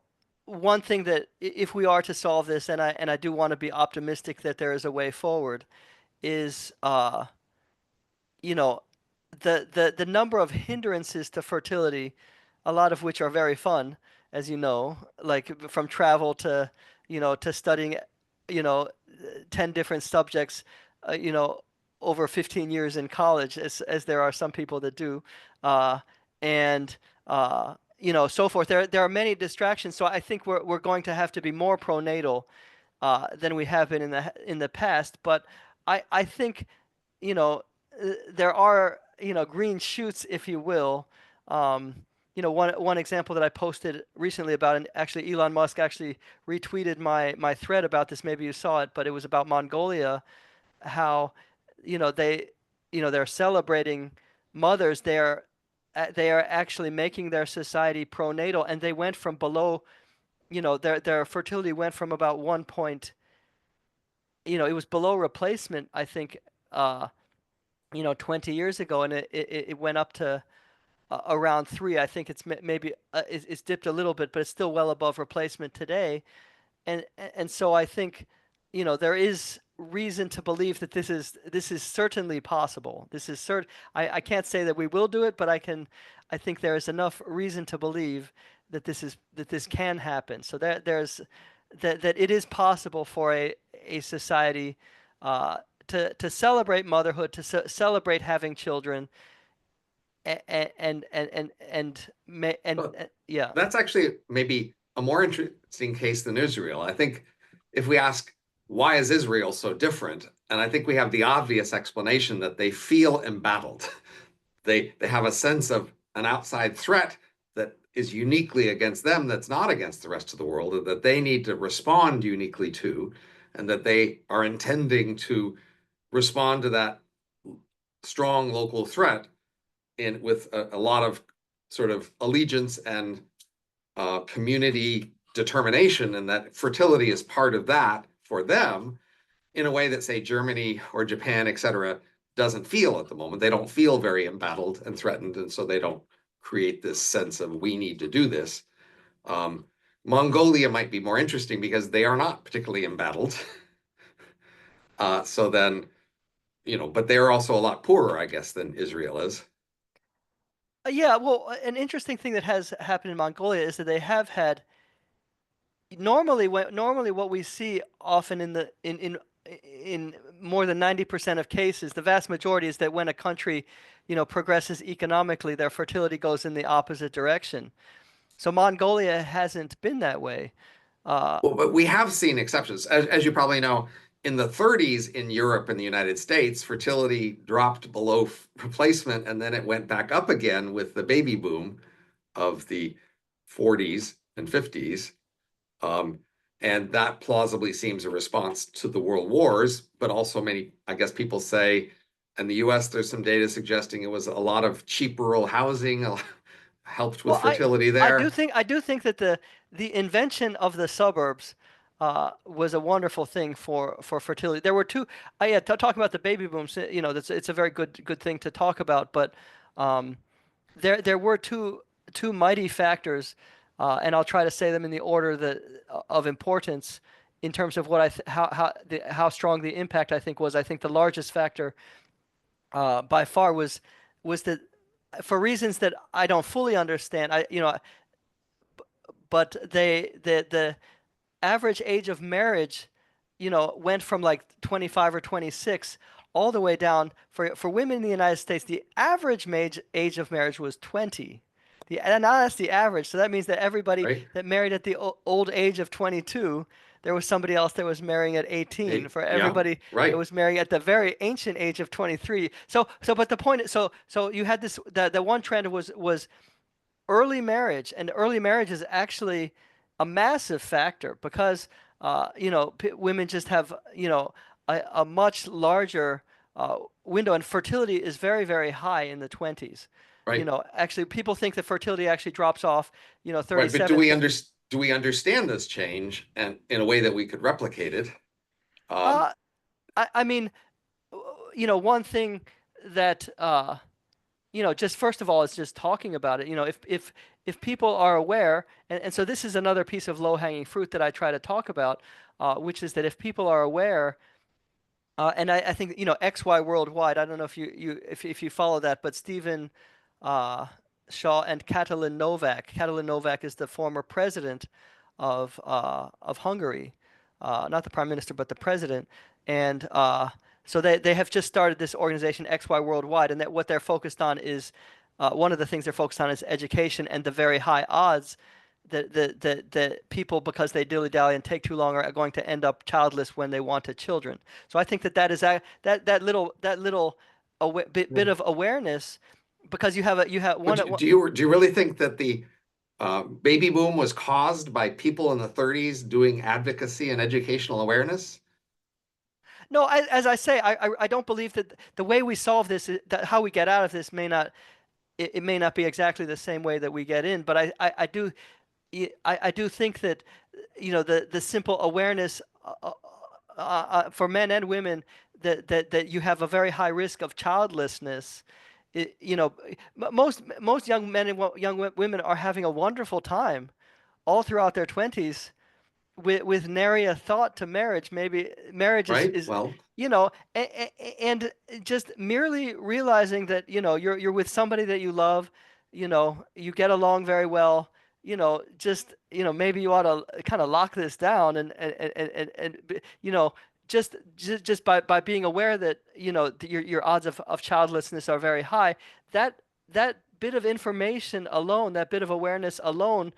one thing that if we are to solve this, and I do want to be optimistic that there is a way forward, is you know, the number of hindrances to fertility, a lot of which are very fun, as you know, like from travel to, to studying, you know, 10 different subjects, uh, you know, over 15 years in college, as there are some people that do, uh, and so forth. There are many distractions, so I think we're going to have to be more pronatal than we have been in the past. But I think you know, there are, green shoots, if you will. Um, one example that I posted recently about, and actually Elon Musk actually retweeted my thread about this. Maybe you saw it, but it was about Mongolia, how, they, they're celebrating mothers. They are actually making their society pronatal, and they went from below, their fertility went from about 1 point, it was below replacement, I think, uh, 20 years ago, and it went up to around 3. I think maybe it's dipped a little bit, but it's still well above replacement today. And so I think, there is reason to believe that this is certainly possible. This is I can't say that we will do it, but I think there is enough reason to believe that this can happen. So that it is possible for a society to celebrate motherhood, to celebrate having children, But yeah. that's actually maybe a more interesting case than Israel. I think if we ask, why is Israel so different? And I think we have the obvious explanation that they feel embattled. They have a sense of an outside threat that is uniquely against them, that's not against the rest of the world, and that they need to respond uniquely to, and that they are intending to respond to that strong local threat with a lot of sort of allegiance and community determination, and that fertility is part of that for them in a way that, say, Germany or Japan, et cetera, doesn't feel at the moment. They don't feel very embattled and threatened, and so they don't create this sense of we need to do this. Um, Mongolia might be more interesting because they are not particularly embattled. So then, but they're also a lot poorer, I guess, than Israel is. Yeah, well, an interesting thing that has happened in Mongolia is that they have had normally what we see often in more than 90% of cases, the vast majority is that when a country, progresses economically, their fertility goes in the opposite direction. So Mongolia hasn't been that way. Uh, Well, but we have seen exceptions. As you probably know, in the 30s in Europe and the United States, fertility dropped below replacement, and then it went back up again with the baby boom of the 40s and 50s. Um, And that plausibly seems a response to the world wars, but also many, I guess people say, in the US, there's some data suggesting it was a lot of cheap rural housing helped with Well, fertility there. I do think that the invention of the suburbs was a wonderful thing for fertility. There were two. Yeah, talking about the baby booms, that's it's a very good thing to talk about. But um, there were two mighty factors, and I'll try to say them in the order of importance in terms of what how strong the impact I think was. I think the largest factor by far was that for reasons that I don't fully understand. But the average age of marriage, went from like 25 or 26 all the way down for women in the United States. The average age of marriage was 20. And now that's the average. So that means that everybody Right? that married at the old age of 22, there was somebody else that was marrying at 18. For Yeah, everybody that right, was marrying at the very ancient age of 23. But the point is, so you had this, the one trend was early marriage, and early marriage is actually a massive factor because women just have a much larger window, and fertility is very high in the 20s. right, Actually, people think that fertility actually drops off, right. But 37, 50. do we understand this change and in a way that we could replicate it? Um, Uh, I mean, one thing that just first of all, it's just talking about it. If people are aware, and so this is another piece of low-hanging fruit that I try to talk about, which is that if people are aware, and I think XY Worldwide. I don't know if you follow that, but Stephen uh, Shaw and Katalin Novak. Katalin Novak is the former president of Hungary, not the prime minister, but the president, and so they have just started this organization XY Worldwide, and that what they're focused on is one of the things they're focused on is education and the very high odds that people, because they dilly-dally and take too long, are going to end up childless when they wanted children. So I think that is that little bit of awareness, because you have but one. do you really think that the baby boom was caused by people in the 30s doing advocacy and educational awareness? No, as I say, I don't believe that the way we solve this, that how we get out of this may not, it may not be exactly the same way that we get in, but I do I do think that the simple awareness for men and women that you have a very high risk of childlessness. Most young men and women are having a wonderful time all throughout their 20s with nary a thought to marriage. Maybe marriage Right? is Well, and just merely realizing that you're with somebody that you love, you get along very well, just maybe you ought to kind of lock this down and just by being aware that your odds of childlessness are very high. That bit of information alone, that bit of awareness alone,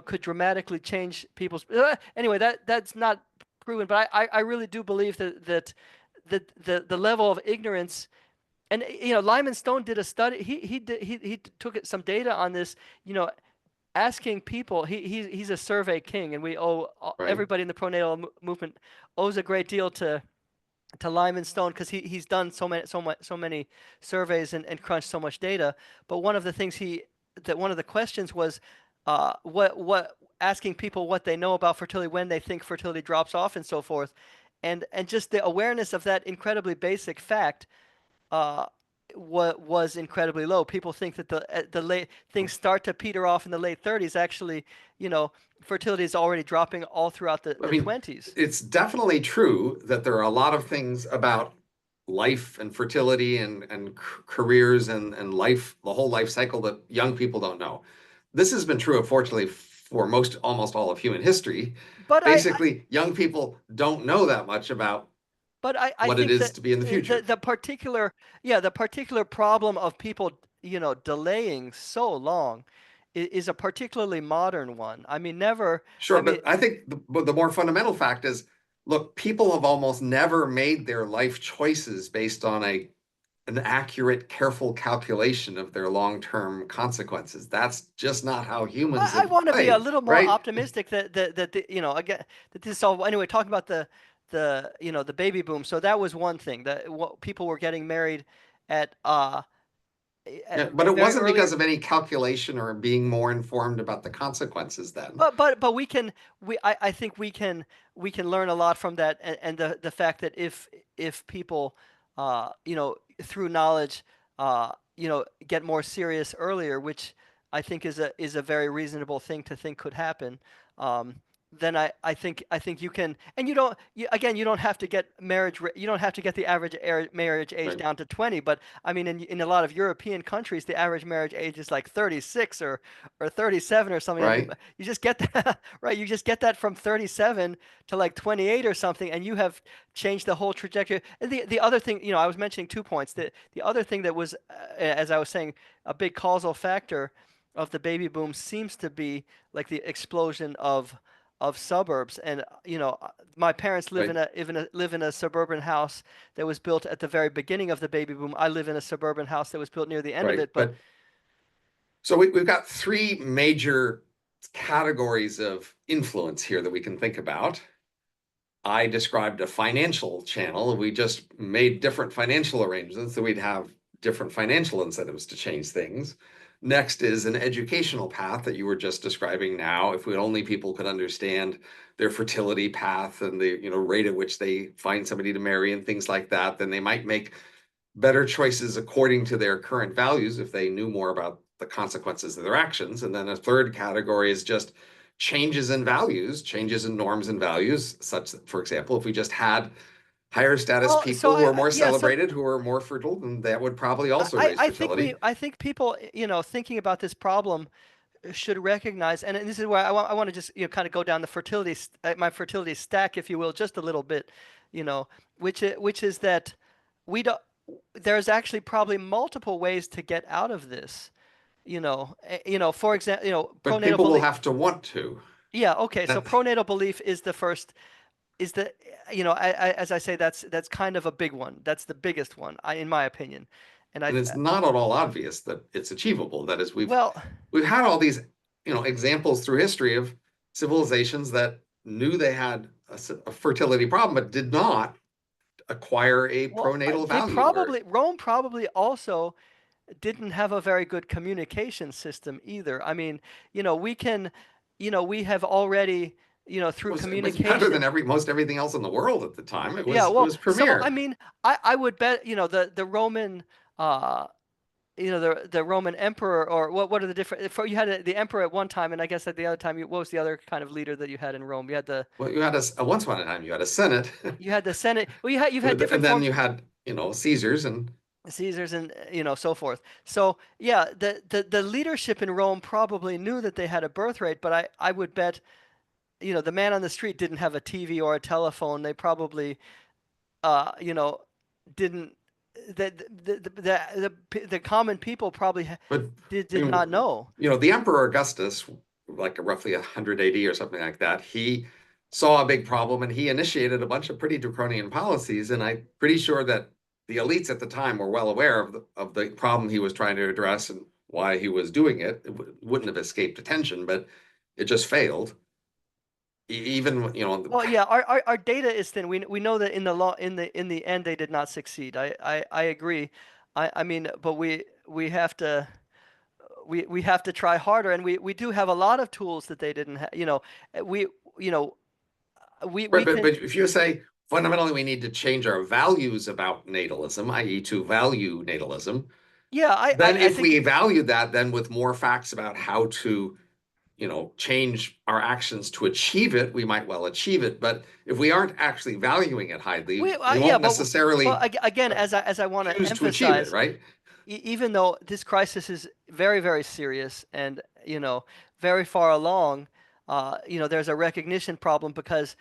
could dramatically change people's. Anyway, that's not proven, but I really do believe that the level of ignorance, and Lyman Stone did a study. He took some data on this. Asking people. He's a survey king, and we owe right. everybody in the pronatal movement owes a great deal to Lyman Stone, because he's done so many surveys and crunched so much data. But one of the things one of the questions was what asking people what they know about fertility, when they think fertility drops off, and so forth, and just the awareness of that incredibly basic fact uh, was incredibly low. People think that the late things start to peter off in the late 30s. Actually, fertility is already dropping all throughout I the mean, 20s. it's definitely true that there are a lot of things about life and fertility and careers and life, the whole life cycle that young people don't know. This has been true, unfortunately, for almost all of human history. But Basically, young people don't know that much about I what it think is that to be in the future. the particular, yeah, the particular problem of people delaying so long is a particularly modern one. I mean, never. Sure, I mean, but I think the more fundamental fact is, look, people have almost never made their life choices based on a an accurate, careful calculation of their long-term consequences. That's just not how humans I have want to be a played, little more right? optimistic again, that this all anyway. Talking about the baby boom. So that was one thing that what people were getting married at Yeah, but a it very wasn't earlier. because of any calculation or being more informed about the consequences then. But I think we can learn a lot from that, and the fact that if people through knowledge get more serious earlier, which I think is a very reasonable thing to think could happen. um, then I think you can, and again, you don't have to get you don't have to get the average marriage age Right. down to 20, but I mean in a lot of European countries the average marriage age is like 36 or 37 or something. I mean, Right. you just get that right. You just get that from 37 to like 28 or something, and you have changed the whole trajectory. And the other thing, I was mentioning 2 points. The other thing that was, as I was saying, a big causal factor of the baby boom seems to be like the explosion of suburbs. And my parents Right. live in a suburban house that was built at the very beginning of the baby boom. I live in a suburban house that was built near the end of Right. it, but But so we've got three major categories of influence here that we can think about. I described a financial channel. We just made different financial arrangements so we'd have different financial incentives to change things. Next is an educational path that you were just describing now. If we only people could understand their fertility path and the rate at which they find somebody to marry and things like that, then they might make better choices according to their current values if they knew more about the consequences of their actions. And then a third category is just changes in values, changes in norms and values, such that, for example, if we just had higher status well, so people who are more yeah, so celebrated, who are more fertile, then that would probably also raise fertility. I think people, thinking about this problem should recognize, and this is where I want to just kind of go down the my fertility stack, if you will, just a little bit, you know, which is that we don't. There's actually probably multiple ways to get out of this. For example, But pronatal people will belief. have to want to. Yeah, okay. So That, pronatal belief is the first. Is the as I say, that's kind of a big one. That's the biggest one, in my opinion. And and it's not at all obvious that it's achievable. That is, well, we've had all these examples through history of civilizations that knew they had a fertility problem but did not acquire a pronatal they value or probably Rome probably also didn't have a very good communication system either. I mean, we have already, through it was better than communication. most everything else in the world at the time. It Yeah, was it well, was so I premier. mean, I would bet, the Roman, uh, the Roman emperor, or what are the different? You had the emperor at one time, and I guess at the other time, what was the other kind of leader that you had in Rome? You had Well, you had once upon a time you had a senate, the Senate. Well, you've had and different then forms. you had Caesars and Caesars and so forth. So yeah, the leadership in Rome probably knew that they had a birth rate, but I would bet the man on the street didn't have a TV or a telephone. They probably you know didn't the common people probably but I did not mean, know. the Emperor Augustus, like roughly 100 AD or something like that, he saw a big problem and he initiated a bunch of pretty draconian policies. And I'm pretty sure that the elites at the time were well aware of the problem he was trying to address and why he was doing it. It wouldn't have escaped attention, but it just failed. Even, Well, yeah, our data is thin. We know that in the law in the end they did not succeed. I agree. I mean, but we have to we have to try harder, and we do have a lot of tools that they didn't have. We you know right, we but can. if you say fundamentally we need to change our values about natalism, i.e., to value natalism, Yeah, then I if think we value that, then with more facts about how to, change our actions to achieve it, we might well achieve it. But if we aren't actually valuing it highly, we yeah, won't necessarily again, as I want to choose to achieve it, emphasize, right? even though this crisis is very, very serious and very far along, there's a recognition problem because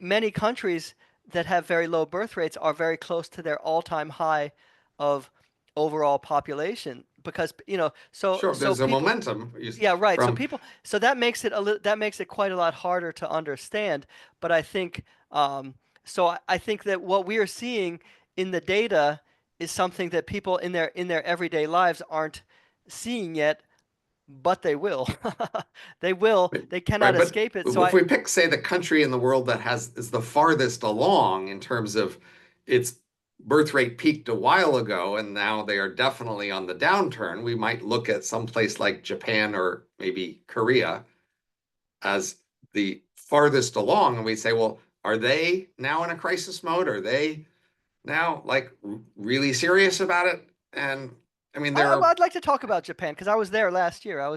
many countries that have very low birth rates are very close to their all-time high of overall population because Sure, so there's a people. momentum Yeah, right. from, So that makes it that makes it quite a lot harder to understand. But I think, I think that what we are seeing in the data is something that people in their everyday lives aren't seeing yet, but they will. They will. They cannot Right, but escape it. So if we pick, say, the country in the world that has is the farthest along in terms of its birth rate peaked a while ago, and now they are definitely on the downturn, we might look at some place like Japan or maybe Korea as the farthest along, and we say, well, are they now in a crisis mode? Are they now like really serious about it? And I mean, there are I'd like to talk about Japan because I was there last year. I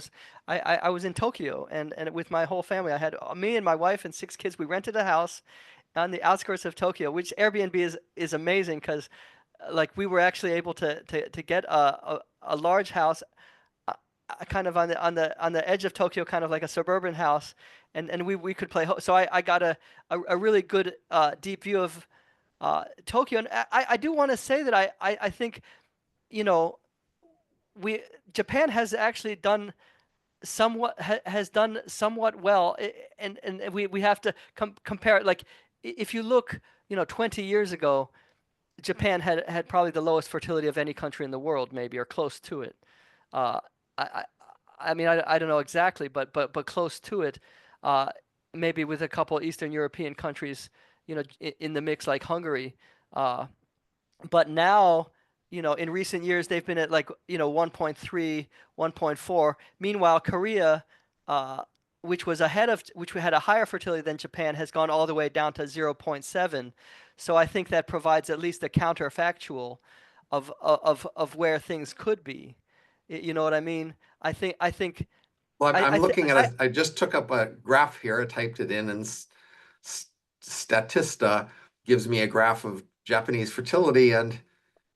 was in Tokyo and with my whole family. I had me and my wife and 6 kids. We rented a house on the outskirts of Tokyo, which Airbnb is amazing because like we were actually able to get a large house kind of on the edge of Tokyo, kind of like a suburban house, and we could play. So I got a really good deep view of Tokyo, and I do want to say that I think you know we Japan has actually done somewhat has done somewhat well, and we have to compare it. Like if you look, 20 years ago, Japan had probably the lowest fertility of any country in the world, maybe or close to it. Uh, I, I I mean I don't know exactly, but close to it. Uh, Maybe with a couple Eastern European countries, in the mix like Hungary. Uh, but now, in recent years, they've been at like, 1.3, 1.4. Meanwhile, Korea, uh, which had a higher fertility than Japan, has gone all the way down to zero point 0.7. So I think that provides at least a counterfactual of where things could be. You know what I mean? I think, well, I'm looking at I, I just took up a graph here. I typed it in, and Statista gives me a graph of Japanese fertility, and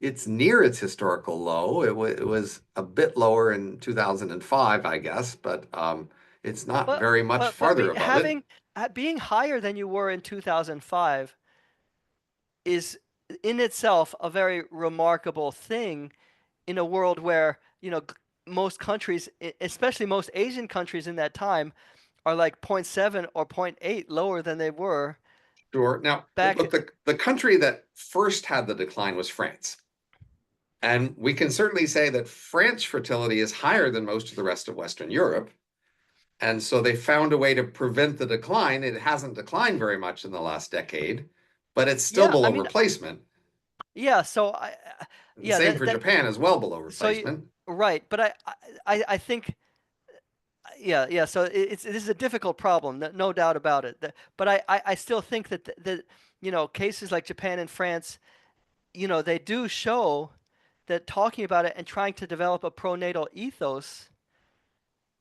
it's near its historical low. It was a bit lower in 2005, I guess, but it's not but, very much farther above it. being higher than you were in 2005 is in itself a very remarkable thing in a world where, most countries, especially most Asian countries in that time, are like zero point 0.7 or zero point 0.8 lower than they were Sure. Now, back. look, the country that first had the decline was France. And we can certainly say that French fertility is higher than most of the rest of Western Europe. And so they found a way to prevent the decline. It hasn't declined very much in the last decade, but it's still Yeah, I below mean, replacement. yeah, so And the yeah, same for Japan is well below so replacement. right, but I think, yeah, so this is a difficult problem, no doubt about it. But I still think that, cases like Japan and France, they do show that talking about it and trying to develop a pronatal ethos,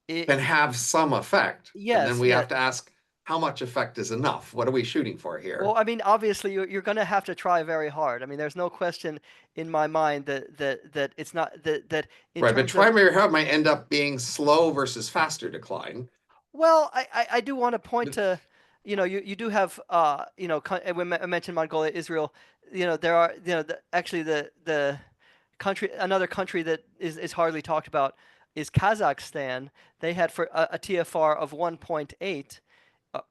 Can it, have some effect. And then yes, we yeah. have to ask how much effect is enough? What are we shooting for Well, here? I mean, obviously, you're going to have to try very hard. I mean, there's no question in my mind that it's not that in Right, but terms of. primary health might end up being slow versus faster decline. Well, I do want to point But to, you do have, when I mentioned Mongolia, Israel, there are, actually the country, another country that is hardly talked about is Kazakhstan. They had for a TFR of 1.8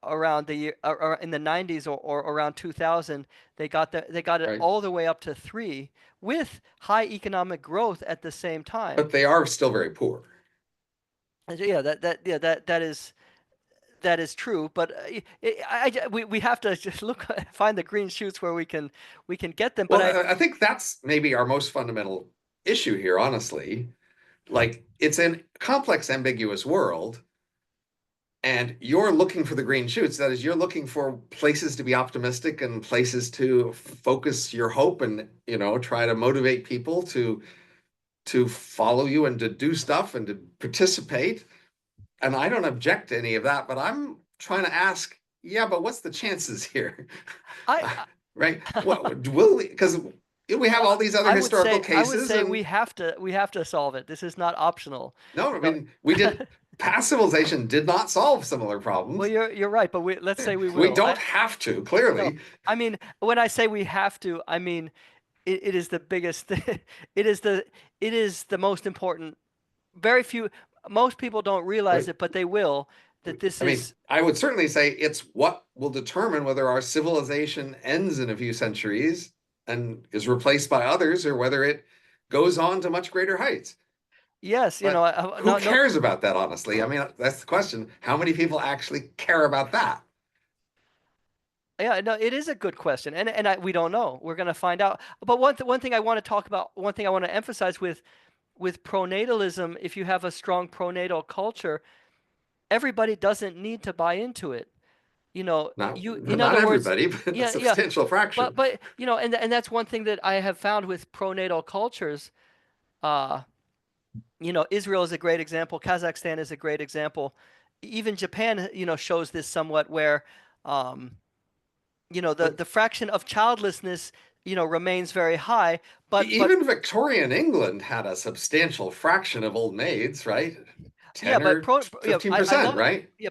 around the year in the 90s or around 2000. They got it right, all the way up to 3 with high economic growth at the same time. but they are still very poor. And yeah, that is true, but we have to just find the green shoots where we can get them. But Well, I think that's maybe our most fundamental issue here, honestly. Like, it's a complex, ambiguous world, and you're looking for the green shoots. That is, you're looking for places to be optimistic and places to focus your hope and, try to motivate people to follow you and to do stuff and to participate. And I don't object to any of that, but I'm trying to ask, yeah, but what's the chances here? I, Right? What will we, because we have well, all these other historical I would cases, say and we have to solve it. This is not optional. no, I You know, mean, we did past civilization did not solve similar well, problems. you're right, but let's say we We will. don't have to, No, clearly. I mean, when I say we have to, I mean it is the biggest. It is the most important. Very few, most people don't realize Right? it, but they will. That this I mean, is. I would certainly say it's what will determine whether our civilization ends in a few centuries and is replaced by others, or whether it goes on to much greater heights. Yes, But who no, no, cares about that, honestly? I mean, that's the question. How many people actually care about that? yeah, no, it is a good question, and we don't know. We're gonna find out. But one thing I want to talk about, one thing I want to emphasize with pronatalism, if you have a strong pronatal culture, everybody doesn't need to buy into it. In Not other words, everybody, but a yeah, yeah, substantial fraction. but and that's one thing that I have found with pronatal cultures. Uh, Israel is a great example. Kazakhstan is a great example. Even Japan, shows this somewhat where, um, But the fraction of childlessness, remains very high, but even Victorian England had a substantial fraction of old maids, right? yeah, 10 but or I 15%, love right? yeah.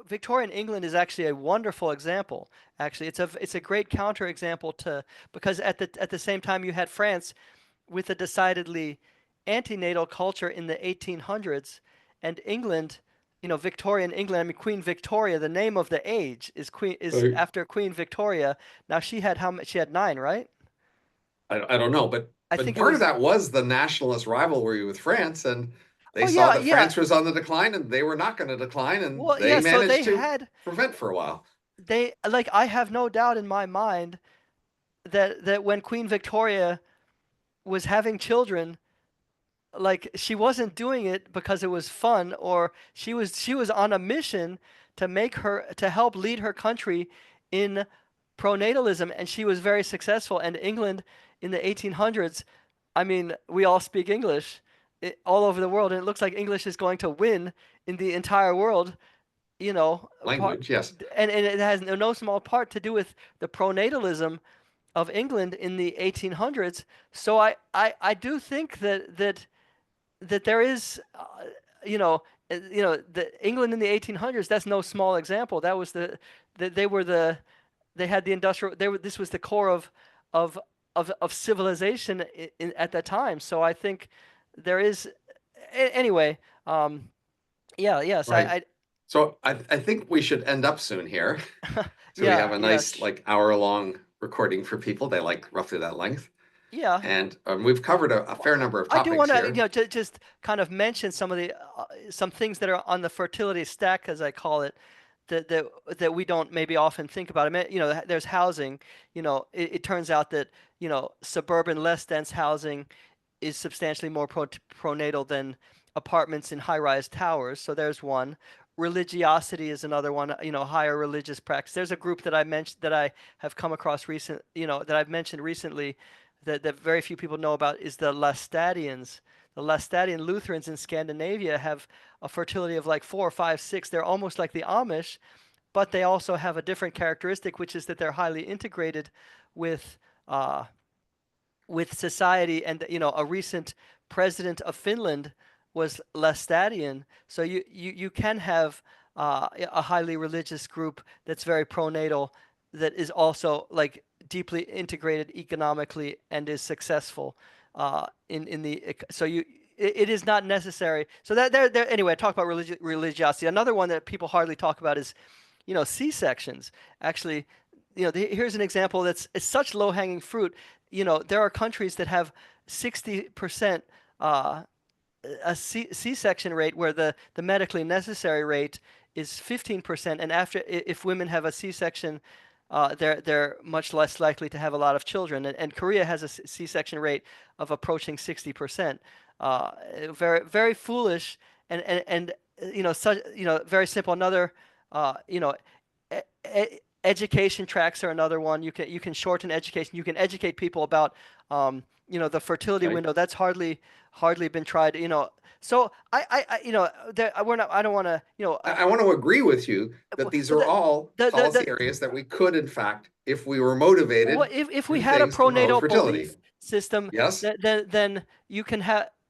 Victorian England is actually a wonderful example. Actually, it's a great counterexample to because at the same time you had France with a decidedly antenatal culture in the 1800s, and England, Victorian England. I mean, Queen Victoria. The name of the age is Right. after Queen Victoria. Now she had how much? She had nine, right? I don't know, I but think it part of was. that was the nationalist rivalry with France, and they Oh saw yeah, that yeah. France was on the decline, and they were not going to decline, and Well, they yeah. So managed they to had prevent for a while. they like I have no doubt in my mind that when Queen Victoria was having children, like she wasn't doing it because it was fun, or she was on a mission to help lead her country in pronatalism, and she was very successful. And England in the 1800s, I mean, we all speak English all over the world, and it looks like English is going to win in the entire world. Part, Language, yes, and it has no small part to do with the pronatalism of England in the 1800s. So I do think that there is, the England in the 1800s. That's no small example. That was they were they had the industrial. This was the core of civilization at that time. So I think there is, anyway. Yeah. Yes. right. So I think we should end up soon here. So we have Yeah. a nice Yes. like hour-long recording for people. They like roughly that length. Yeah. And we've covered a fair number of I do topics want to, here. just kind of mention some things that are on the fertility stack, as I call it, that we don't maybe often think about. I mean, there's housing. It turns out that suburban, less dense housing is substantially more pronatal than apartments in high-rise towers. So there's one. Religiosity is another one. Higher religious practice. There's a group that I mentioned that I have come across that I've mentioned recently that very few people know about is the Lastadians. The Lastadian Lutherans in Scandinavia have a fertility of like 4, 5, 6. They're almost like the Amish, but they also have a different characteristic, which is that they're highly integrated with uh, with society. And a recent president of Finland was Lestadian. So you can have a highly religious group that's very pronatal, that is also like deeply integrated economically and is successful in the so you it is not necessary. So that there anyway. I talk about religiosity. Another one that people hardly talk about is C-sections. Actually, here's an example that's it's such low-hanging fruit. There are countries that have 60% a C-section rate where the medically necessary rate is 15%, and if women have a C-section, they're much less likely to have a lot of children. And Korea has a C-section rate of approaching 60%. Very very foolish, and such very simple. Another e- education tracks are another one. You can shorten education. You can educate people about the fertility Right. window. That's hardly been tried. So we're not. I don't want to. I want to agree with you that these are The, all policy the areas that we could, in fact, if we were motivated, what if we do had a things to promote pronatal fertility. belief system, Yes, then you can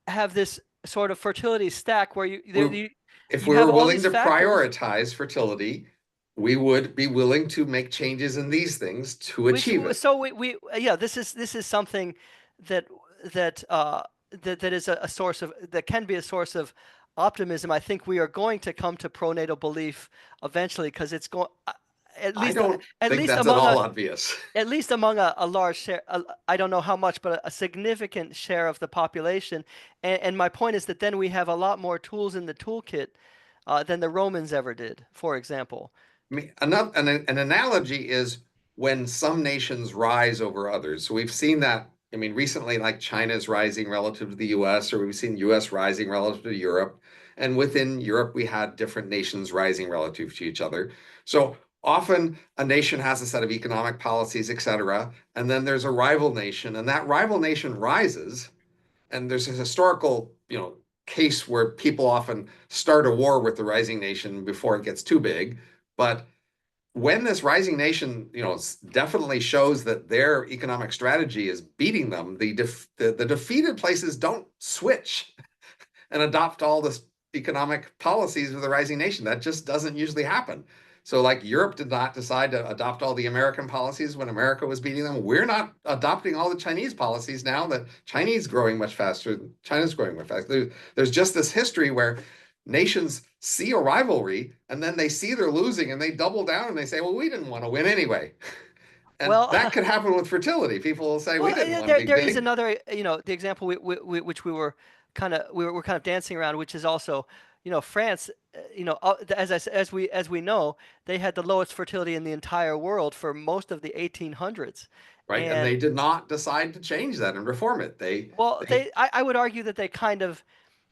have this sort of fertility stack where we, if you we have were all willing these to factors. prioritize fertility, we would be willing to make changes in these things to Which achieve it. so we yeah, this is something that that that is a source of that can be a source of optimism. I think we are going to come to pronatal belief eventually, because it's going. at I least don't at think least that's at among all obvious. a large share, I don't know how much, but a significant share of the population. And my point is that then we have a lot more tools in the toolkit than the Romans ever did, for example. I mean, an analogy is when some nations rise over others. So we've seen that. I mean, recently, like China's rising relative to the US, or we've seen US rising relative to Europe. And within Europe, we had different nations rising relative to each other. So often a nation has a set of economic policies, et cetera. And then there's a rival nation, and that rival nation rises. And there's a historical, case where people often start a war with the rising nation before it gets too big. But when this rising nation, definitely shows that their economic strategy is beating them, the defeated places don't switch and adopt all the economic policies of the rising nation. That just doesn't usually happen. So, like Europe did not decide to adopt all the American policies when America was beating them. We're not adopting all the Chinese policies now that Chinese growing much faster. China's growing much faster. There's just this history where nations see a rivalry and then they see they're losing and they double down and they say, well, we didn't want to win anyway. And Well, that could happen with fertility. People will say, we didn't want to be there is big. another, the example which we were kind of dancing around, which is also, France. As we know, they had the lowest fertility in the entire world for most of the 1800s, Right? And and they did not decide to change that and reform it. well, They I would argue that they kind of,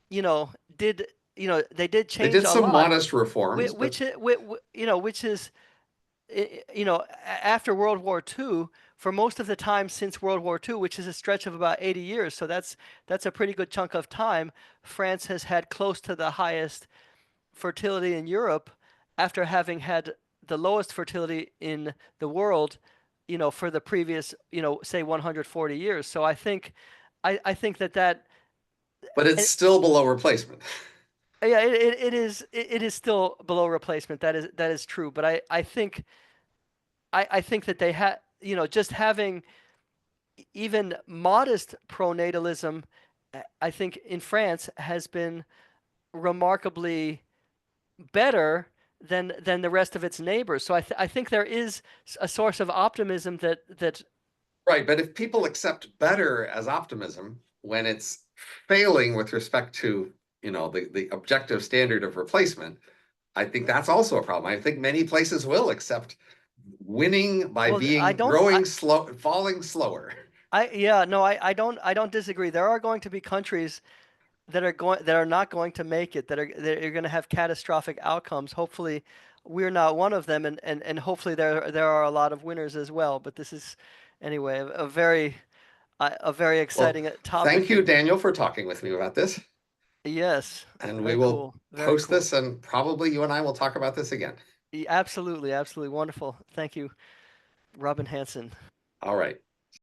you know, did, they did they change did a some lot, modest reforms, but which is after World War II, for most of the time since World War II, which is a stretch of about 80 years, so that's a pretty good chunk of time, France has had close to the highest fertility in Europe after having had the lowest fertility in the world, for the previous, say 140 years. So I think that but it's and, still below replacement. yeah, it is still below replacement. That is true. But I think that they had, just having even modest pronatalism, I think in France has been remarkably better than the rest of its neighbors. So I think there is a source of optimism that Right, but if people accept better as optimism when it's failing with respect to, the objective standard of replacement, I think that's also a problem. I think many places will accept winning by well, I being don't growing slow, falling slower. I yeah, no, I don't disagree. There are going to be countries that are not going to make it, that are going to have catastrophic outcomes. Hopefully, we're not one of them, and hopefully there are a lot of winners as well. But this is anyway a very Well, exciting thank topic. you, And Daniel, for talking with me about this. yes, And we very will cool, very post cool. this, and probably you and I will talk about this again. Absolutely, absolutely wonderful. Thank you, Robin Hanson. All right.